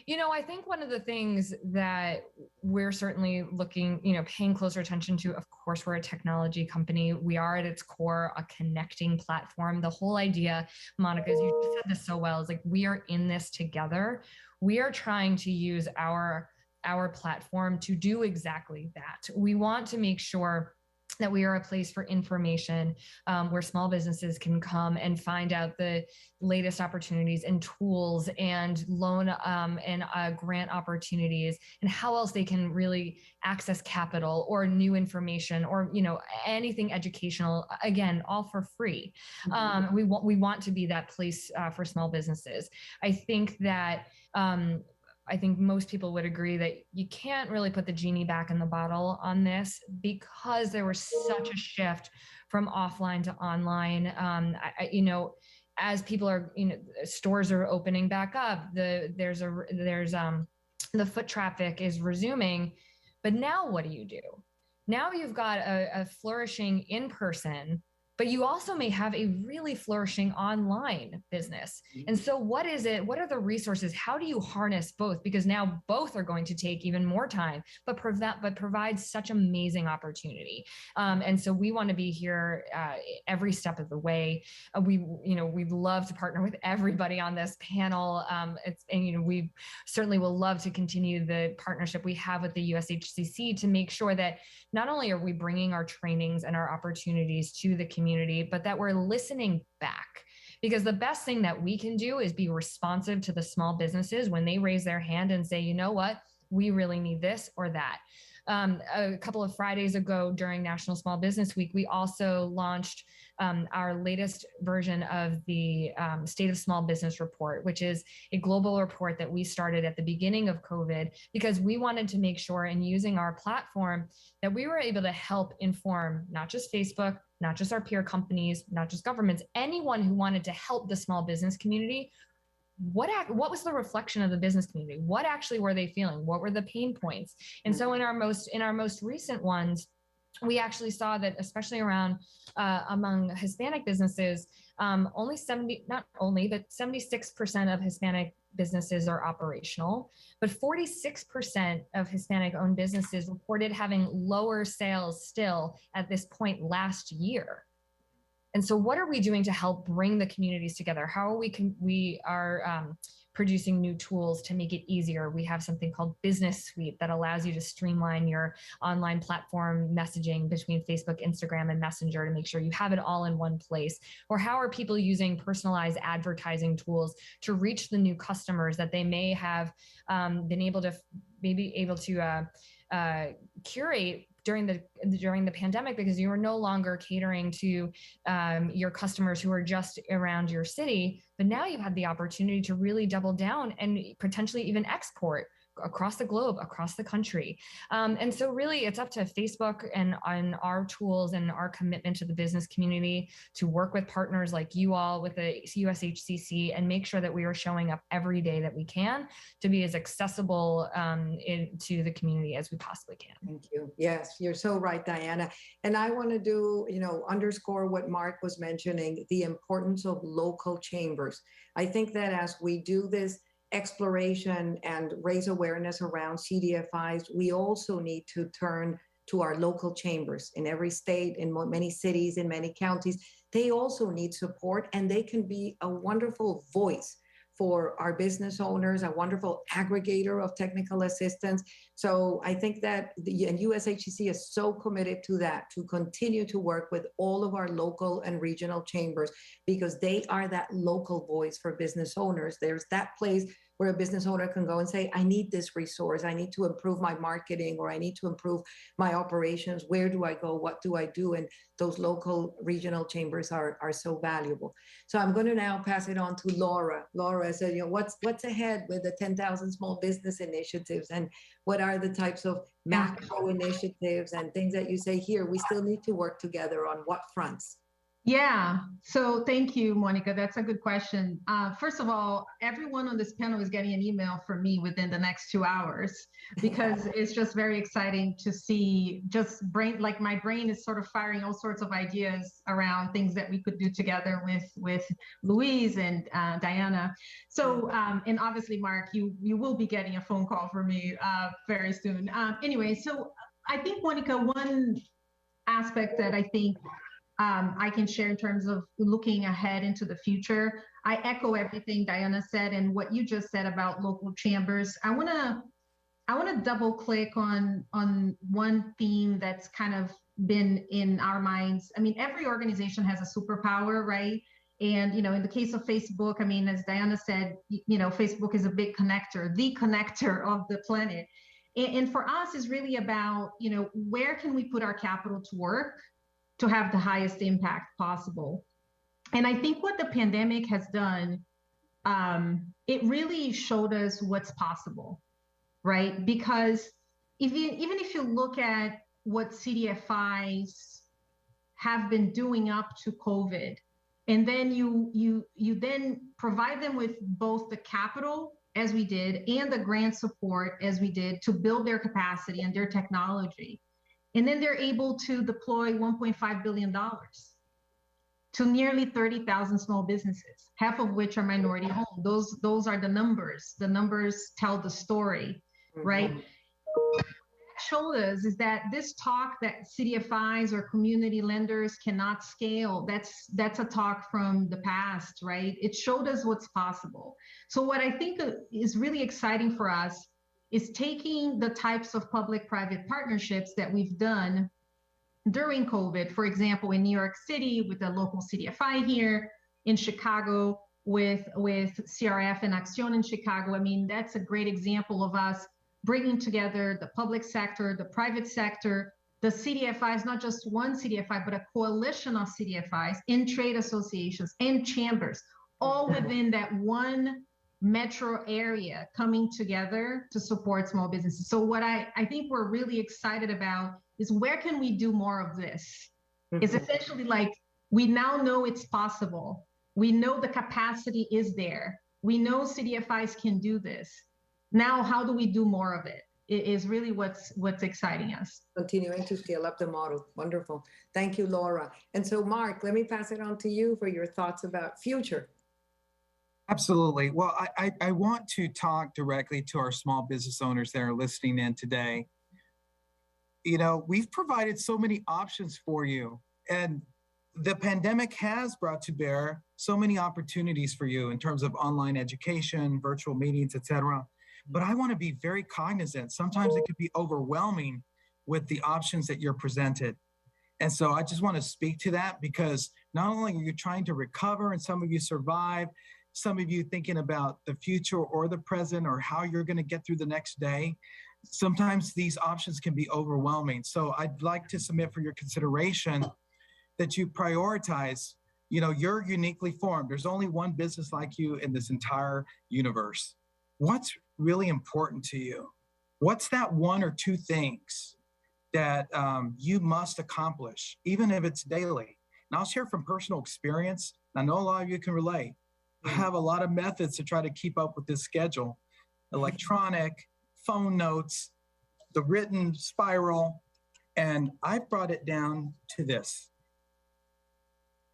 I think one of the things that we're certainly looking, paying closer attention to, of course, we're a technology company. We are at its core a connecting platform. The whole idea, Monica, as you said this so well, is like we are in this together. We are trying to use our platform to do exactly that. We want to make sure that we are a place for information where small businesses can come and find out the latest opportunities and tools and loan and grant opportunities and how else they can really access capital or new information or anything educational, again, all for free. We want to be that place for small businesses. I think most people would agree that you can't really put the genie back in the bottle on this because there was such a shift from offline to online. As people are, stores are opening back up, the foot traffic is resuming, but now what do? Now you've got a flourishing in person, but you also may have a really flourishing online business. And so what is it? What are the resources? How do you harness both? Because now both are going to take even more time, but provide such amazing opportunity. And so we want to be here every step of the way. We'd love to partner with everybody on this panel. We certainly will love to continue the partnership we have with the USHCC to make sure that not only are we bringing our trainings and our opportunities to the community, but that we're listening back. Because the best thing that we can do is be responsive to the small businesses when they raise their hand and say, you know what, we really need this or that. A couple of Fridays ago during National Small Business Week, we also launched our latest version of the State of Small Business Report, which is a global report that we started at the beginning of COVID because we wanted to make sure in using our platform that we were able to help inform not just Facebook, not just our peer companies, not just governments, anyone who wanted to help the small business community. What was the reflection of the business community? What actually were they feeling? What were the pain points? And so in our most recent ones, we actually saw that, especially around among Hispanic businesses, 76% of Hispanic businesses are operational, but 46% of Hispanic-owned businesses reported having lower sales still at this point last year. And so what are we doing to help bring the communities together? How are we are producing new tools to make it easier. We have something called Business Suite that allows you to streamline your online platform messaging between Facebook, Instagram, and Messenger to make sure you have it all in one place. Or how are people using personalized advertising tools to reach the new customers that they may have been able to curate during the pandemic, because you are no longer catering to your customers who are just around your city, but now you have the opportunity to really double down and potentially even export across the globe, across the country. And so really it's up to Facebook and on our tools and our commitment to the business community to work with partners like you all with the USHCC and make sure that we are showing up every day that we can to be as accessible to the community as we possibly can. Thank you. Yes, you're so right, Diana. And I want to underscore what Mark was mentioning, the importance of local chambers. I think that as we do this exploration and raise awareness around CDFIs, we also need to turn to our local chambers in every state, in many cities, in many counties. They also need support, and they can be a wonderful voice for our business owners, a wonderful aggregator of technical assistance. So I think that the USHCC is so committed to that, to continue to work with all of our local and regional chambers, because they are that local voice for business owners. There's that place where a business owner can go and say, I need this resource, I need to improve my marketing, or I need to improve my operations. Where do I go? What do I do? And those local regional chambers are so valuable. So I'm going to now pass it on to Laura. Laura said, what's ahead with the 10,000 small business initiatives, and what are the types of macro initiatives and things that you say here, we still need to work together on what fronts? Yeah, so thank you, Monica. That's a good question. First of all, everyone on this panel is getting an email from me within the next 2 hours because it's just very exciting to see like my brain is sort of firing all sorts of ideas around things that we could do together with Louise and Diana. So, and obviously, Mark, you will be getting a phone call from me very soon. Anyway, so I think, Monica, one aspect that I think I can share in terms of looking ahead into the future. I echo everything Diana said and what you just said about local chambers. I want to double click on one theme that's kind of been in our minds. I mean, every organization has a superpower, right? And in the case of Facebook, I mean, as Diana said, Facebook is a big connector, the connector of the planet. And for us, is really about where can we put our capital to work to have the highest impact possible. And I think what the pandemic has done, it really showed us what's possible, right? Because even if you look at what CDFIs have been doing up to COVID, and then you then provide them with both the capital, as we did, and the grant support, as we did, to build their capacity and their technology. And then they're able to deploy $1.5 billion to nearly 30,000 small businesses, half of which are minority owned. Those are the numbers. The numbers tell the story, right? What that showed us is that this talk that CDFIs or community lenders cannot scale, that's a talk from the past, right? It showed us what's possible. So what I think is really exciting for us is taking the types of public-private partnerships that we've done during COVID, for example, in New York City with the local CDFI here, in Chicago with CRF and Acción in Chicago. I mean, that's a great example of us bringing together the public sector, the private sector, the CDFIs, not just one CDFI, but a coalition of CDFIs in trade associations and chambers, all within that one metro area coming together to support small businesses. So what I think we're really excited about is where can we do more of this? It's essentially like, we now know it's possible. We know the capacity is there. We know CDFIs can do this. Now, how do we do more of it? It is really what's exciting us. Continuing to scale up the model. Wonderful. Thank you, Laura. And so, Mark, let me pass it on to you for your thoughts about future. Absolutely. Well, I want to talk directly to our small business owners that are listening in today. We've provided so many options for you, and the pandemic has brought to bear so many opportunities for you in terms of online education, virtual meetings, etc. But I want to be very cognizant. Sometimes it could be overwhelming with the options that you're presented. And so I just want to speak to that, because not only are you trying to recover and some of you survive, some of you thinking about the future or the present or how you're going to get through the next day, sometimes these options can be overwhelming. So I'd like to submit for your consideration that you prioritize, you're uniquely formed. There's only one business like you in this entire universe. What's really important to you? What's that one or two things that you must accomplish, even if it's daily? And I'll share from personal experience. I know a lot of you can relate. I have a lot of methods to try to keep up with this schedule. Electronic, phone notes, the written spiral, and I've brought it down to this.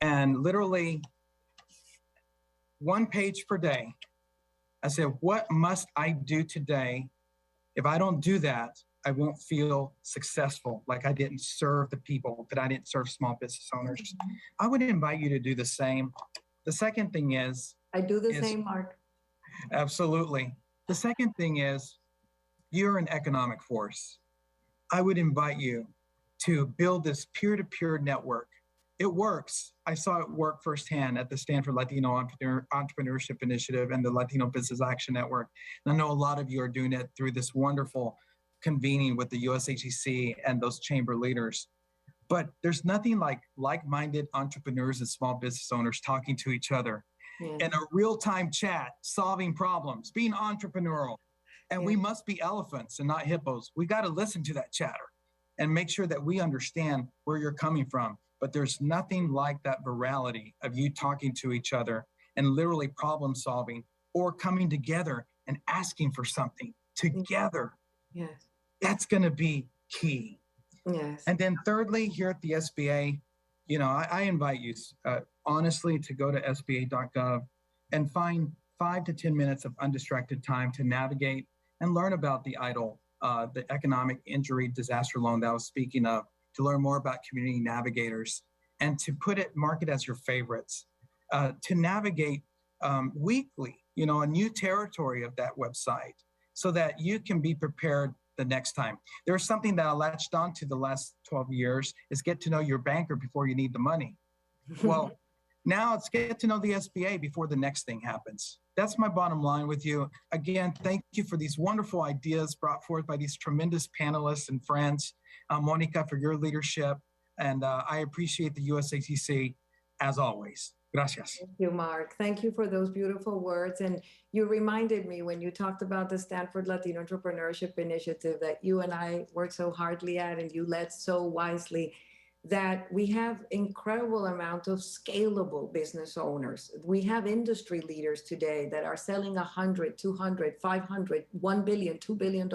And literally 1 page per day, I said, what must I do today? If I don't do that, I won't feel successful, like I didn't serve the people, that I didn't serve small business owners. I would invite you to do the same. The second thing is, I do the same, Mark. Absolutely. The second thing is, you're an economic force. I would invite you to build this peer-to-peer network. It works. I saw it work firsthand at the Stanford Latino Entrepreneurship Initiative and the Latino Business Action Network. And I know a lot of you are doing it through this wonderful convening with the USHCC and those chamber leaders. But there's nothing like like-minded entrepreneurs and small business owners talking to each other in a real-time chat, solving problems, being entrepreneurial. And we must be elephants and not hippos. We got to listen to that chatter and make sure that we understand where you're coming from. but there's nothing like that virality of you talking to each other and literally problem solving or coming together and asking for something together. Yes. That's going to be key. Yes. And then thirdly, here at the SBA, you know, I invite you honestly to go to sba.gov and find 5 to 10 minutes of undistracted time to navigate and learn about the EIDL, the Economic Injury Disaster Loan that I was speaking of, to learn more about community navigators and to mark it as your favorites, to navigate weekly, you know, a new territory of that website so that you can be prepared the next time. There's something that I latched on to the last 12 years is get to know your banker before you need the money. Well, now it's get to know the SBA before the next thing happens. That's my bottom line with you. Again, thank you for these wonderful ideas brought forth by these tremendous panelists and friends. Monica, for your leadership. And I appreciate the USHCC as always. Gracias. Thank you, Mark. Thank you for those beautiful words. And you reminded me when you talked about the Stanford Latino Entrepreneurship Initiative that you and I worked so hardly at and you led so wisely, that we have incredible amount of scalable business owners. We have industry leaders today that are selling 100, 200, 500, $1 billion, $2 billion.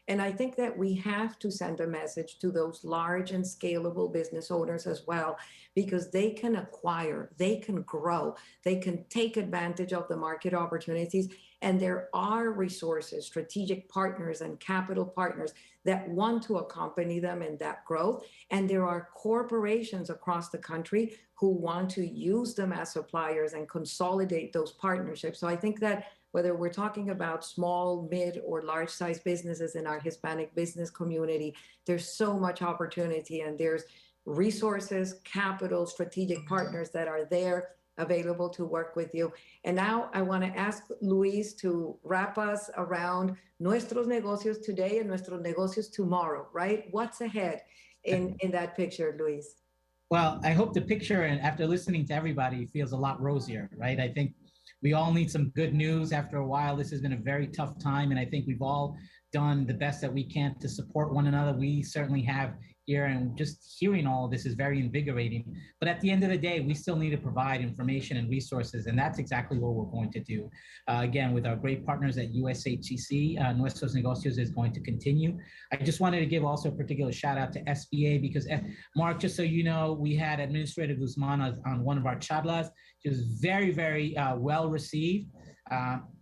And I think that we have to send a message to those large and scalable business owners as well, because they can acquire, they can grow, they can take advantage of the market opportunities. And there are resources, strategic partners and capital partners that want to accompany them in that growth. And there are corporations across the country who want to use them as suppliers and consolidate those partnerships. So I think that whether we're talking about small, mid, or large-sized businesses in our Hispanic business community, there's so much opportunity, and there's resources, capital, strategic partners that are there available to work with you. And now I want to ask Luis to wrap us around nuestros negocios today and nuestros negocios tomorrow, right? What's ahead in that picture, Luis? Well, I hope the picture, and after listening to everybody, feels a lot rosier, right? I think we all need some good news after a while. This has been a very tough time, and I think we've all done the best that we can to support one another. We certainly have here, and just hearing all of this is very invigorating. But at the end of the day, we still need to provide information and resources, and that's exactly what we're going to do. Again, with our great partners at USHCC, Nuestros Negocios is going to continue. I just wanted to give also a particular shout out to SBA because, Mark, just so you know, we had Administrator Guzman on one of our charlas. She was very, very well received.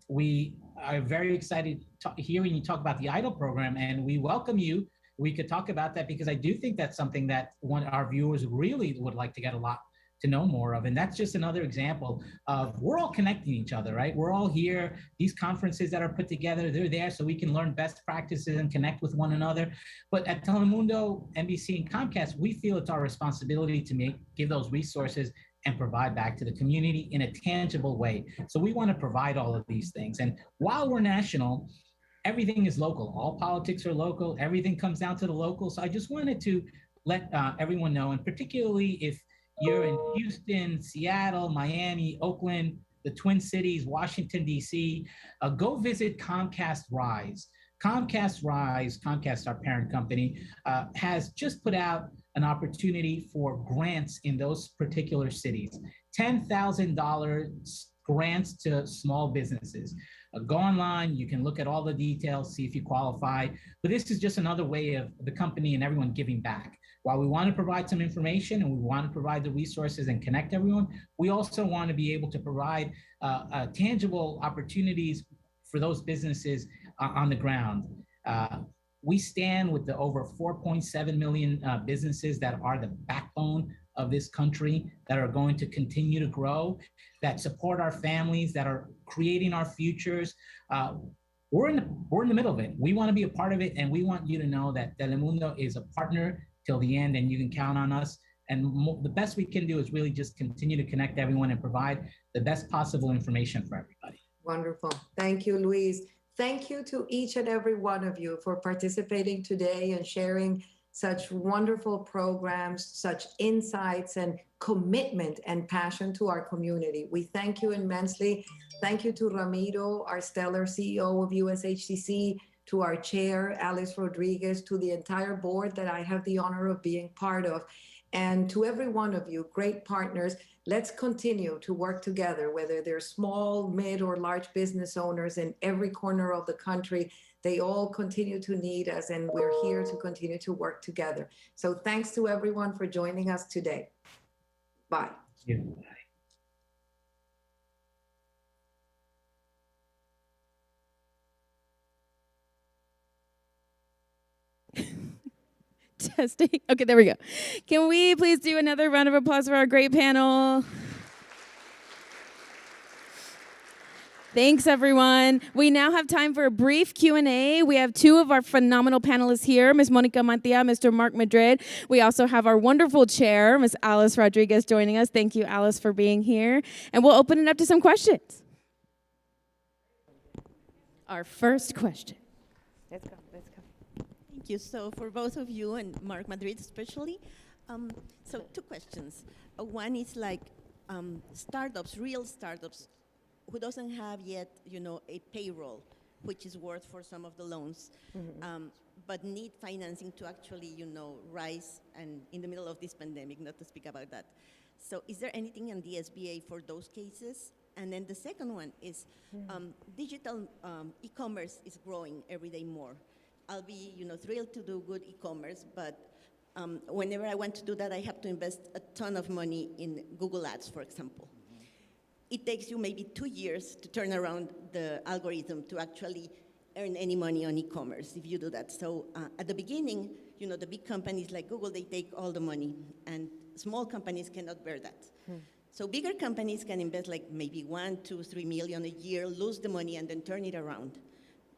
We are very excited hearing you talk about the EIDL program, and we welcome you. We could talk about that because I do think that's something that our viewers really would like to get a lot to know more of. And that's just another example of we're all connecting each other, right? We're all here. These conferences that are put together, they're there so we can learn best practices and connect with one another. But at Telemundo, NBC, and Comcast, we feel it's our responsibility to give those resources and provide back to the community in a tangible way. So we want to provide all of these things. And while we're national, everything is local. All politics are local. Everything comes down to the local. So I just wanted to let everyone know, and particularly if you're in Houston, Seattle, Miami, Oakland, the Twin Cities, Washington, D.C., go visit Comcast Rise. Comcast Rise, Comcast, our parent company, has just put out an opportunity for grants in those particular cities. $10,000 grants to small businesses. Go online, you can look at all the details, see if you qualify. But this is just another way of the company and everyone giving back. While we want to provide some information and we want to provide the resources and connect everyone, we also want to be able to provide tangible opportunities for those businesses on the ground. We stand with the over 4.7 million businesses that are the backbone of this country, that are going to continue to grow, that support our families, that are creating our futures. We're in the middle of it. We want to be a part of it, and we want you to know that Telemundo is a partner till the end, and you can count on us. And the best we can do is really just continue to connect everyone and provide the best possible information for everybody. Wonderful. Thank you, Luis. Thank you to each and every one of you for participating today and sharing such wonderful programs, such insights and commitment and passion to our community. We thank you immensely. Thank you to Ramiro, our stellar CEO of USHCC, to our chair, Alice Rodriguez, to the entire board that I have the honor of being part of. And to every one of you, great partners, let's continue to work together, whether they're small, mid, or large business owners in every corner of the country. They all continue to need us, and we're here to continue to work together. So thanks to everyone for joining us today. Bye. Yeah. Testing. Okay, there we go. Can we please do another round of applause for our great panel? Thanks, everyone. We now have time for a brief Q&A. We have two of our phenomenal panelists here, Ms. Monica Mantia, Mr. Mark Madrid. We also have our wonderful chair, Ms. Alice Rodriguez, joining us. Thank you, Alice, for being here. And we'll open it up to some questions. Our first question. Let's go. Thank you. So for both of you and Mark Madrid especially, so two questions. One is like startups, real startups, who doesn't have yet, a payroll, which is worth for some of the loans, but need financing to actually, rise and in the middle of this pandemic, not to speak about that. So is there anything in the SBA for those cases? And then the second one is digital e-commerce is growing every day more. I'll be, thrilled to do good e-commerce, but whenever I want to do that, I have to invest a ton of money in Google Ads, for example. It takes you maybe 2 years to turn around the algorithm to actually earn any money on e-commerce if you do that. So at the beginning, the big companies like Google, they take all the money, and small companies cannot bear that. So bigger companies can invest like maybe 1, 2, 3 million a year, lose the money, and then turn it around.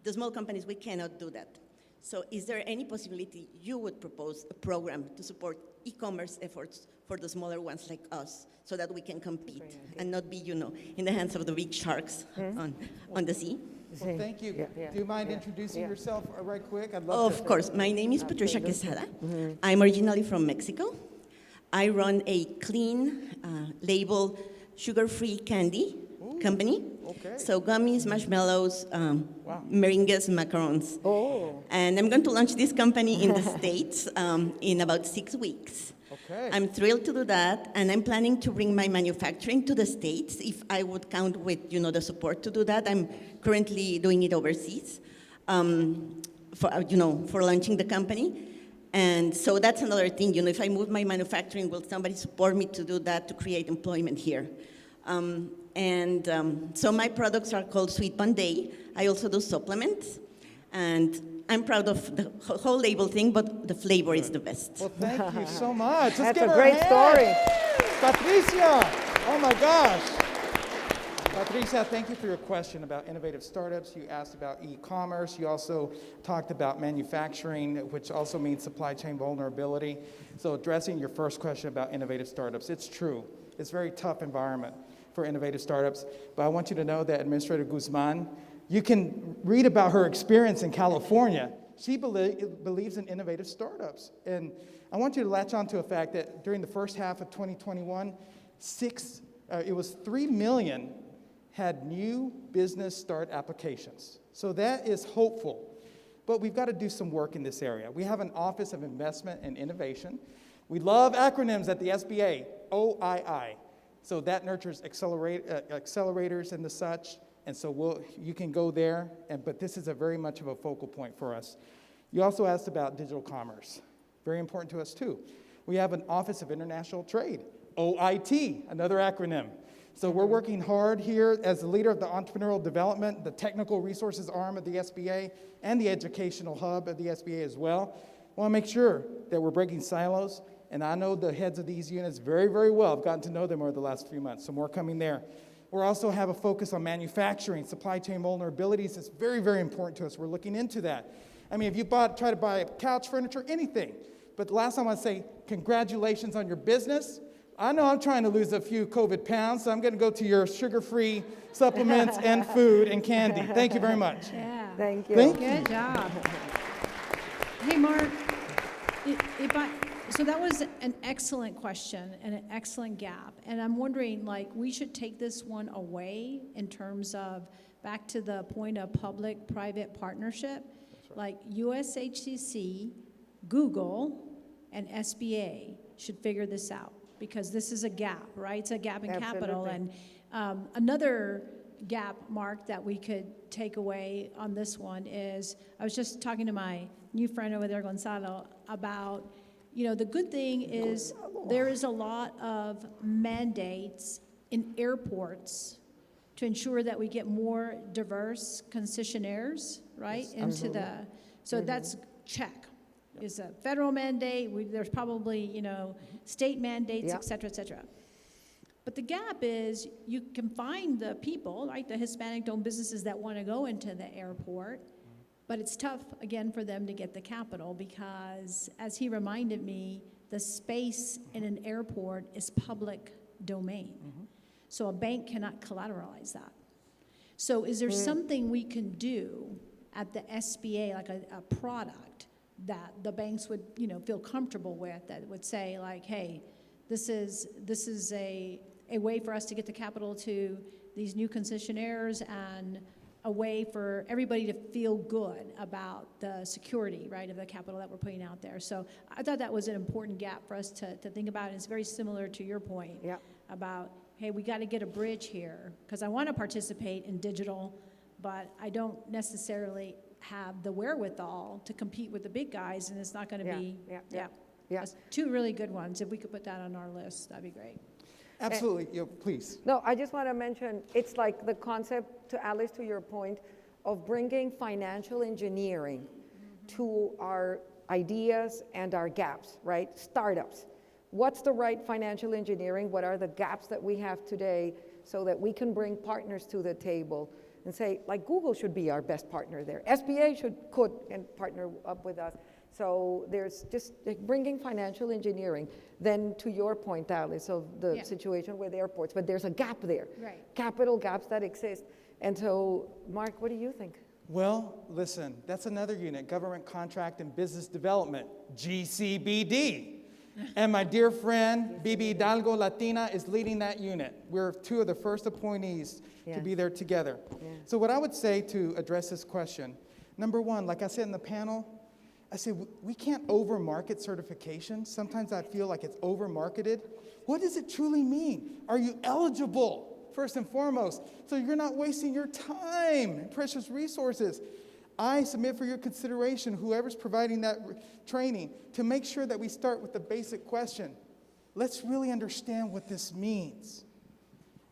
The small companies, we cannot do that. So is there any possibility you would propose a program to support e-commerce efforts for the smaller ones like us so that we can compete and not be, in the hands of the big sharks on the sea? Well, thank you. Do you mind introducing yourself right quick? I'd love to. Of course. My name is Patricia Quezada. I'm originally from Mexico. I run a clean label sugar-free candy company. Okay. So gummies, marshmallows, meringues, macarons. Oh. And I'm going to launch this company in the States in about 6 weeks. Okay. I'm thrilled to do that, and I'm planning to bring my manufacturing to the States if I would count with, the support to do that. I'm currently doing it overseas for launching the company. And so that's another thing, if I move my manufacturing, will somebody support me to do that, to create employment here? So my products are called Sweet Bun Day. I also do supplements, and I'm proud of the whole label thing, but the flavor is the best. Well, thank you so much. That's a great story. Patricia, oh my gosh. Patricia, thank you for your question about innovative startups. You asked about e-commerce. You also talked about manufacturing, which also means supply chain vulnerability. So addressing your first question about innovative startups, it's true. It's a very tough environment for innovative startups. But I want you to know that Administrator Guzman, you can read about her experience in California. She believes in innovative startups. And I want you to latch on to a fact that during the first half of 2021, it was 3 million had new business start applications. So that is hopeful. But we've got to do some work in this area. We have an Office of Investment and Innovation. We love acronyms at the SBA, OII. So that nurtures accelerators and the such. And so you can go there, but this is very much of a focal point for us. You also asked about digital commerce. Very important to us too. We have an Office of International Trade, OIT, another acronym. So we're working hard here as the leader of the entrepreneurial development, the technical resources arm of the SBA, and the educational hub of the SBA as well. I want to make sure that we're breaking silos, and I know the heads of these units very, very well. I've gotten to know them over the last few months, so more coming there. We also have a focus on manufacturing, supply chain vulnerabilities. It's very, very important to us. We're looking into that. I mean, if you try to buy couch furniture, anything. But the last time I want to say, congratulations on your business. I know I'm trying to lose a few COVID pounds, so I'm going to go to your sugar-free supplements and food and candy. Thank you very much. Yeah. Thank you. Good job. Hey, Mark, so that was an excellent question and an excellent gap. And I'm wondering, we should take this one away in terms of back to the point of public-private partnership, like USHCC, Google, and SBA should figure this out, because this is a gap, right? It's a gap in capital. Absolutely. And another gap, Mark, that we could take away on this one is, I was just talking to my new friend over there, Gonzalo, about, the good thing is there is a lot of mandates in airports to ensure that we get more diverse concessionaires, right, into the, so that's check. Is a federal mandate, there's probably, state mandates, Yeah. et cetera, et cetera. But the gap is, you can find the people, right, the Hispanic-owned businesses that want to go into the airport, but it's tough, again, for them to get the capital because, as he reminded me, the space in an airport is public domain. So a bank cannot collateralize that. So is there something we can do at the SBA, like a product that the banks would, feel comfortable with, that would say, like, hey, this is a way for us to get the capital to these new concessionaires, and a way for everybody to feel good about the security, right, of the capital that we're putting out there. So I thought that was an important gap for us to think about. And it's very similar to your point about, hey, we got to get a bridge here, because I want to participate in digital, but I don't necessarily have the wherewithal to compete with the big guys, and it's not going to be, That's two really good ones. If we could put that on our list, that'd be great. Absolutely, please. No, I just want to mention, it's like the concept, to Alice, to your point, of bringing financial engineering to our ideas and our gaps, right? Startups. What's the right financial engineering? What are the gaps that we have today so that we can bring partners to the table and say, like, Google should be our best partner there. SBA could partner up with us. So there's just bringing financial engineering. Then to your point, Alice, of the situation with airports, but there's a gap there. Right. Capital gaps that exist. And so, Mark, what do you think? Well, listen, that's another unit, Government Contract and Business Development, GCBD. And my dear friend, Bibi Hidalgo Latina, is leading that unit. We're two of the first appointees to be there together. So what I would say to address this question, number one, like I said in the panel, I say we can't over-market certification. Sometimes I feel like it's over-marketed. What does it truly mean? Are you eligible, first and foremost, so you're not wasting your time and precious resources? I submit for your consideration, whoever's providing that training, to make sure that we start with the basic question. Let's really understand what this means.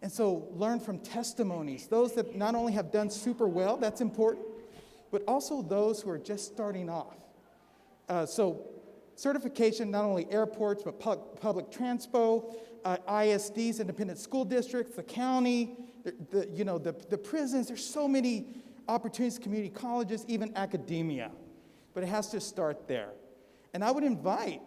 And so learn from testimonies, those that not only have done super well, that's important, but also those who are just starting off. So certification, not only airports, but public transpo, ISDs, independent school districts, the county, the prisons. There's so many opportunities, community colleges, even academia. But it has to start there. And I would invite,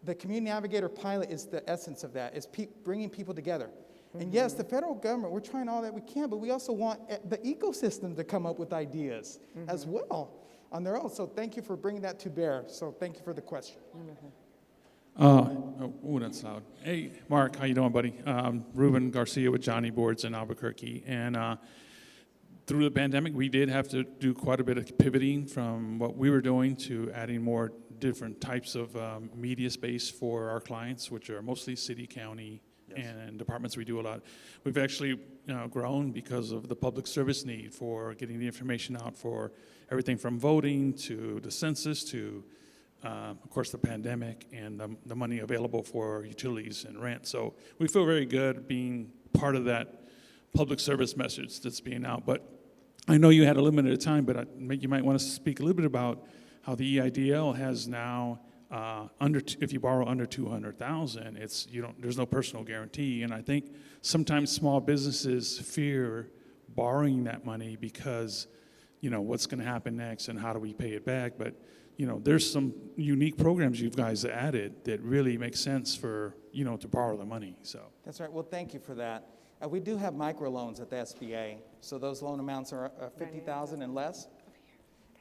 the Community Navigator pilot is the essence of that, is bringing people together. And yes, the federal government, we're trying all that we can, but we also want the ecosystem to come up with ideas as well on their own. So thank you for bringing that to bear. So thank you for the question. Oh, that's loud. Hey, Mark, how you doing, buddy? Ruben Garcia with Johnny Boards in Albuquerque. And through the pandemic, we did have to do quite a bit of pivoting from what we were doing to adding more different types of media space for our clients, which are mostly city, county, and departments. We do a lot. We've actually grown because of the public service need for getting the information out for everything from voting to the census to, of course, the pandemic and the money available for utilities and rent. So we feel very good being part of that public service message that's being out. But I know you had a limited time, but you might want to speak a little bit about how the EIDL has now, if you borrow under $200,000, there's no personal guarantee. And I think sometimes small businesses fear borrowing that money because, what's going to happen next and how do we pay it back? But, there's some unique programs you guys added that really make sense for, to borrow the money. So That's right. Well, thank you for that. We do have microloans at the SBA, so those loan amounts are $50,000 and less.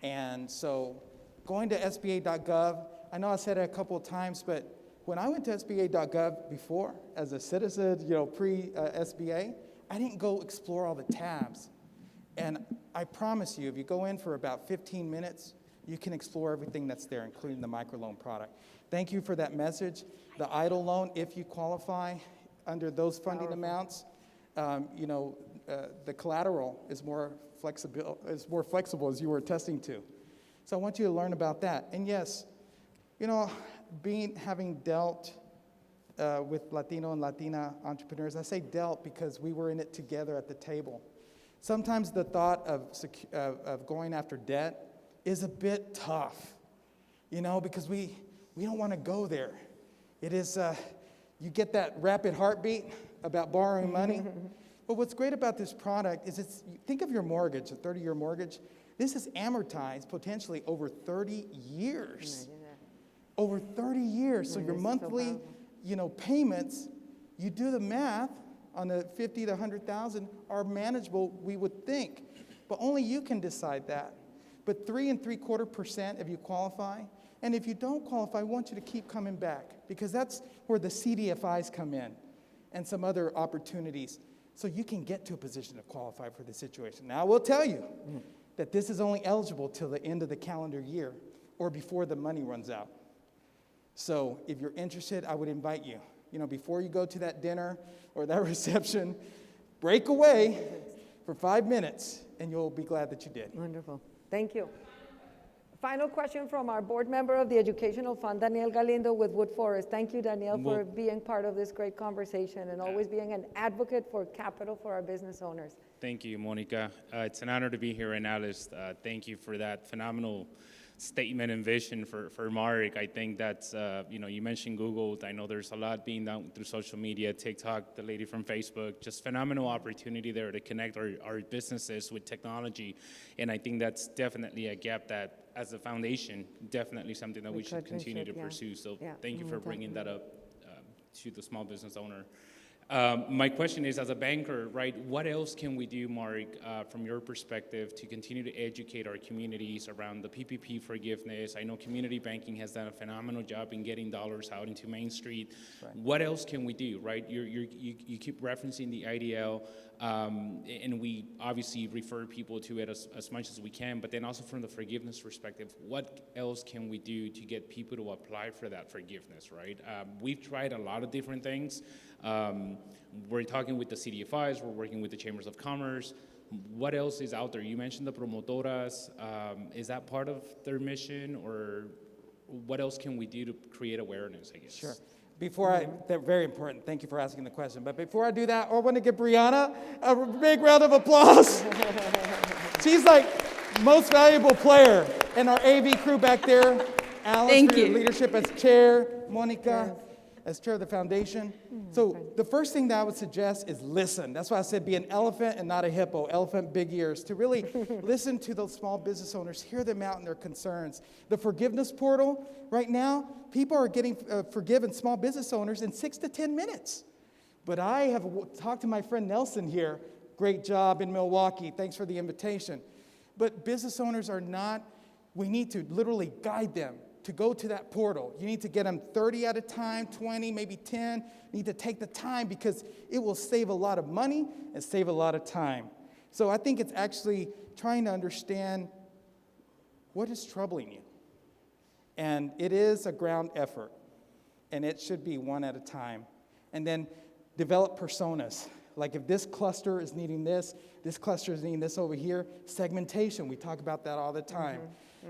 And so going to SBA.gov, I know I said it a couple of times, but when I went to SBA.gov before, as a citizen, pre-SBA, I didn't go explore all the tabs. And I promise you, if you go in for about 15 minutes, you can explore everything that's there, including the microloan product. Thank you for that message. The EIDL loan, if you qualify under those funding amounts, the collateral is more flexible, as you were attesting to. So I want you to learn about that. And yes, having dealt with Latino and Latina entrepreneurs, I say dealt because we were in it together at the table. Sometimes the thought of going after debt is a bit tough, because we don't want to go there. It is, you get that rapid heartbeat about borrowing money. But what's great about this product is think of your mortgage, a 30-year mortgage. This is amortized potentially over 30 years. Over 30 years. So your monthly, payments, you do the math on the 50 to 100,000 are manageable, we would think. But only you can decide that. But 3 3/4% if you qualify. And if you don't qualify, I want you to keep coming back because that's where the CDFIs come in and some other opportunities. So you can get to a position to qualify for the situation. Now, I will tell you that this is only eligible till the end of the calendar year or before the money runs out. So if you're interested, I would invite you, before you go to that dinner or that reception, break away for 5 minutes, and you'll be glad that you did. Wonderful. Thank you. Final question from our board member of the Educational Fund, Daniel Galindo with Wood Forest. Thank you, Daniel, for being part of this great conversation and always being an advocate for capital for our business owners. Thank you, Monica. It's an honor to be here in Alice. Thank you for that phenomenal statement and vision for Mark. I think that's, you mentioned Google. I know there's a lot being done through social media, TikTok, the lady from Facebook, just phenomenal opportunity there to connect our businesses with technology. And I think that's definitely a gap that, as a foundation, definitely something that we should continue to pursue. So thank you for bringing that up to the small business owner. My question is, as a banker, right, what else can we do, Mark, from your perspective, to continue to educate our communities around the PPP forgiveness? I know community banking has done a phenomenal job in getting dollars out into Main Street. Right. What else can we do, right? You keep referencing the IDL, and we obviously refer people to it as much as we can, but then also from the forgiveness perspective, what else can we do to get people to apply for that forgiveness, right? We've tried a lot of different things. We're talking with the CDFIs, we're working with the Chambers of Commerce. What else is out there? You mentioned the promotoras. Is that part of their mission, or what else can we do to create awareness, I guess? Sure. They're very important. Thank you for asking the question. But before I do that, I want to give Brianna a big round of applause. She's like most valuable player in our AV crew back there. Alice for your leadership as chair, Monica as chair of the foundation. So the first thing that I would suggest is listen. That's why I said be an elephant and not a hippo. Elephant, big ears. To really listen to those small business owners, hear them out and their concerns. The forgiveness portal, right now, people are getting forgiven, small business owners, in 6 to 10 minutes. But I have talked to my friend Nelson here. Great job in Milwaukee. Thanks for the invitation. But business owners are not, we need to literally guide them to go to that portal. You need to get them 30 at a time, 20, maybe 10. You need to take the time because it will save a lot of money and save a lot of time. So I think it's actually trying to understand what is troubling you. And it is a ground effort, and it should be one at a time. And then develop personas. Like if this cluster is needing this cluster is needing this over here, segmentation, we talk about that all the time.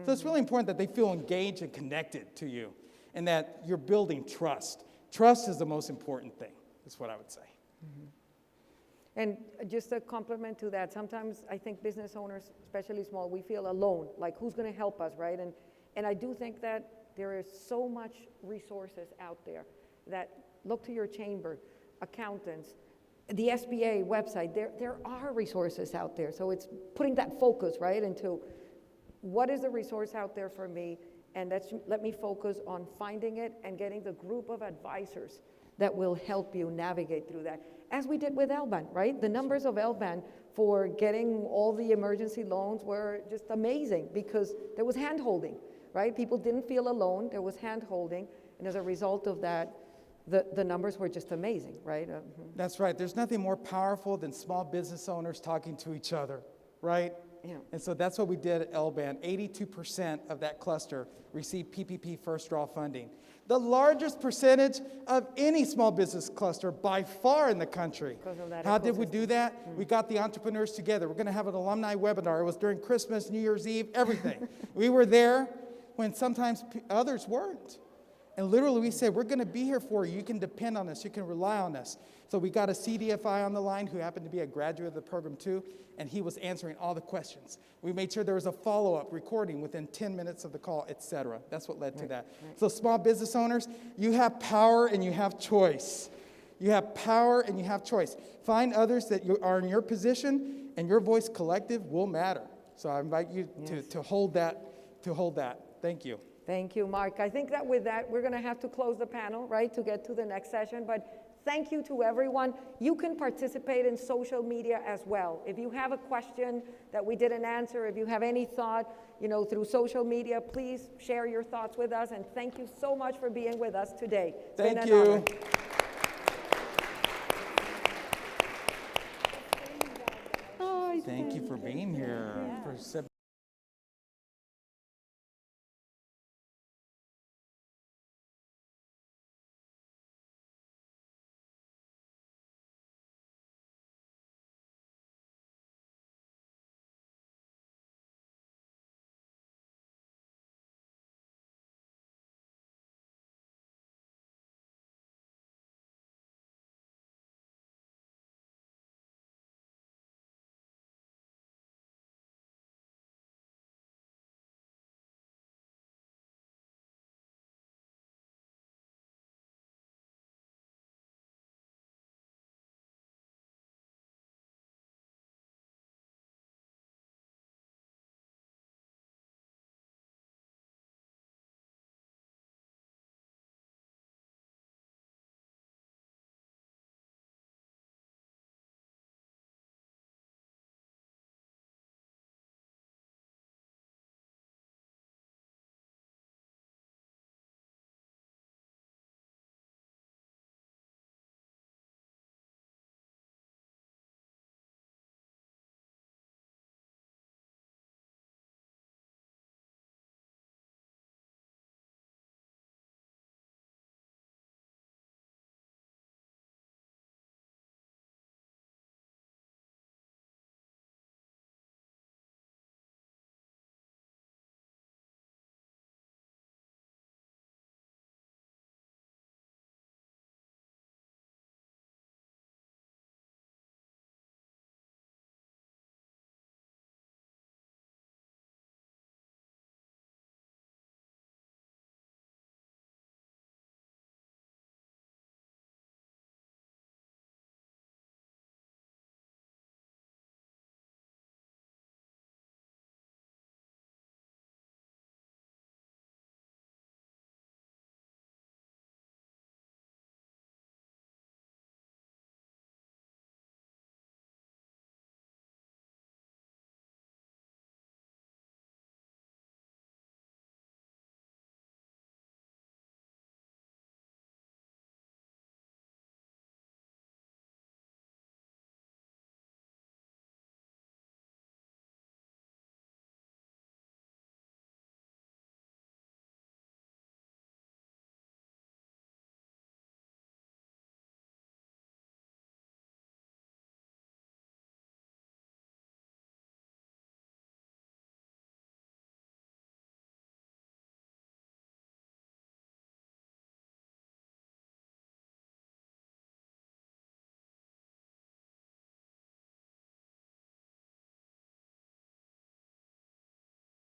So it's really important that they feel engaged and connected to you and that you're building trust. Trust is the most important thing, is what I would say. And just a compliment to that, sometimes I think business owners, especially small, we feel alone, like who's going to help us, right? And I do think that there is so much resources out there that look to your chamber, accountants, the SBA website, there are resources out there. So it's putting that focus, right, into what is the resource out there for me, and let me focus on finding it and getting the group of advisors that will help you navigate through that, as we did with LBAN, right? The numbers of LBAN for getting all the emergency loans were just amazing because there was hand-holding, right? People didn't feel alone, there was hand-holding, and as a result of that, the numbers were just amazing, right? That's right. There's nothing more powerful than small business owners talking to each other, right? Yeah. And so that's what we did at L-Band. 82% of that cluster received PPP first draw funding. The largest percentage of any small business cluster by far in the country. Because of that How did we ecosystem. do that? We got the entrepreneurs together. We're going to have an alumni webinar. It was during Christmas, New Year's Eve, everything. We were there when sometimes others weren't. And literally we said, we're going to be here for you. You can depend on us. You can rely on us. So we got a CDFI on the line who happened to be a graduate of the program too, and he was answering all the questions. We made sure there was a follow-up recording within 10 minutes of the call, et cetera. That's what led to that. Right. So small business owners, you have power and you have choice. You have power and you have choice. Find others that are in your position, and your voice collective will matter. So I invite you to hold that. Thank you. Thank you, Mark. I think that with that, we're going to have to close the panel, right, to get to the next session. But thank you to everyone. You can participate in social media as well. If you have a question that we didn't answer, if you have any thought, through social media, please share your thoughts with us. And thank you so much for being with us today. It's been an honor. Thank you for being here.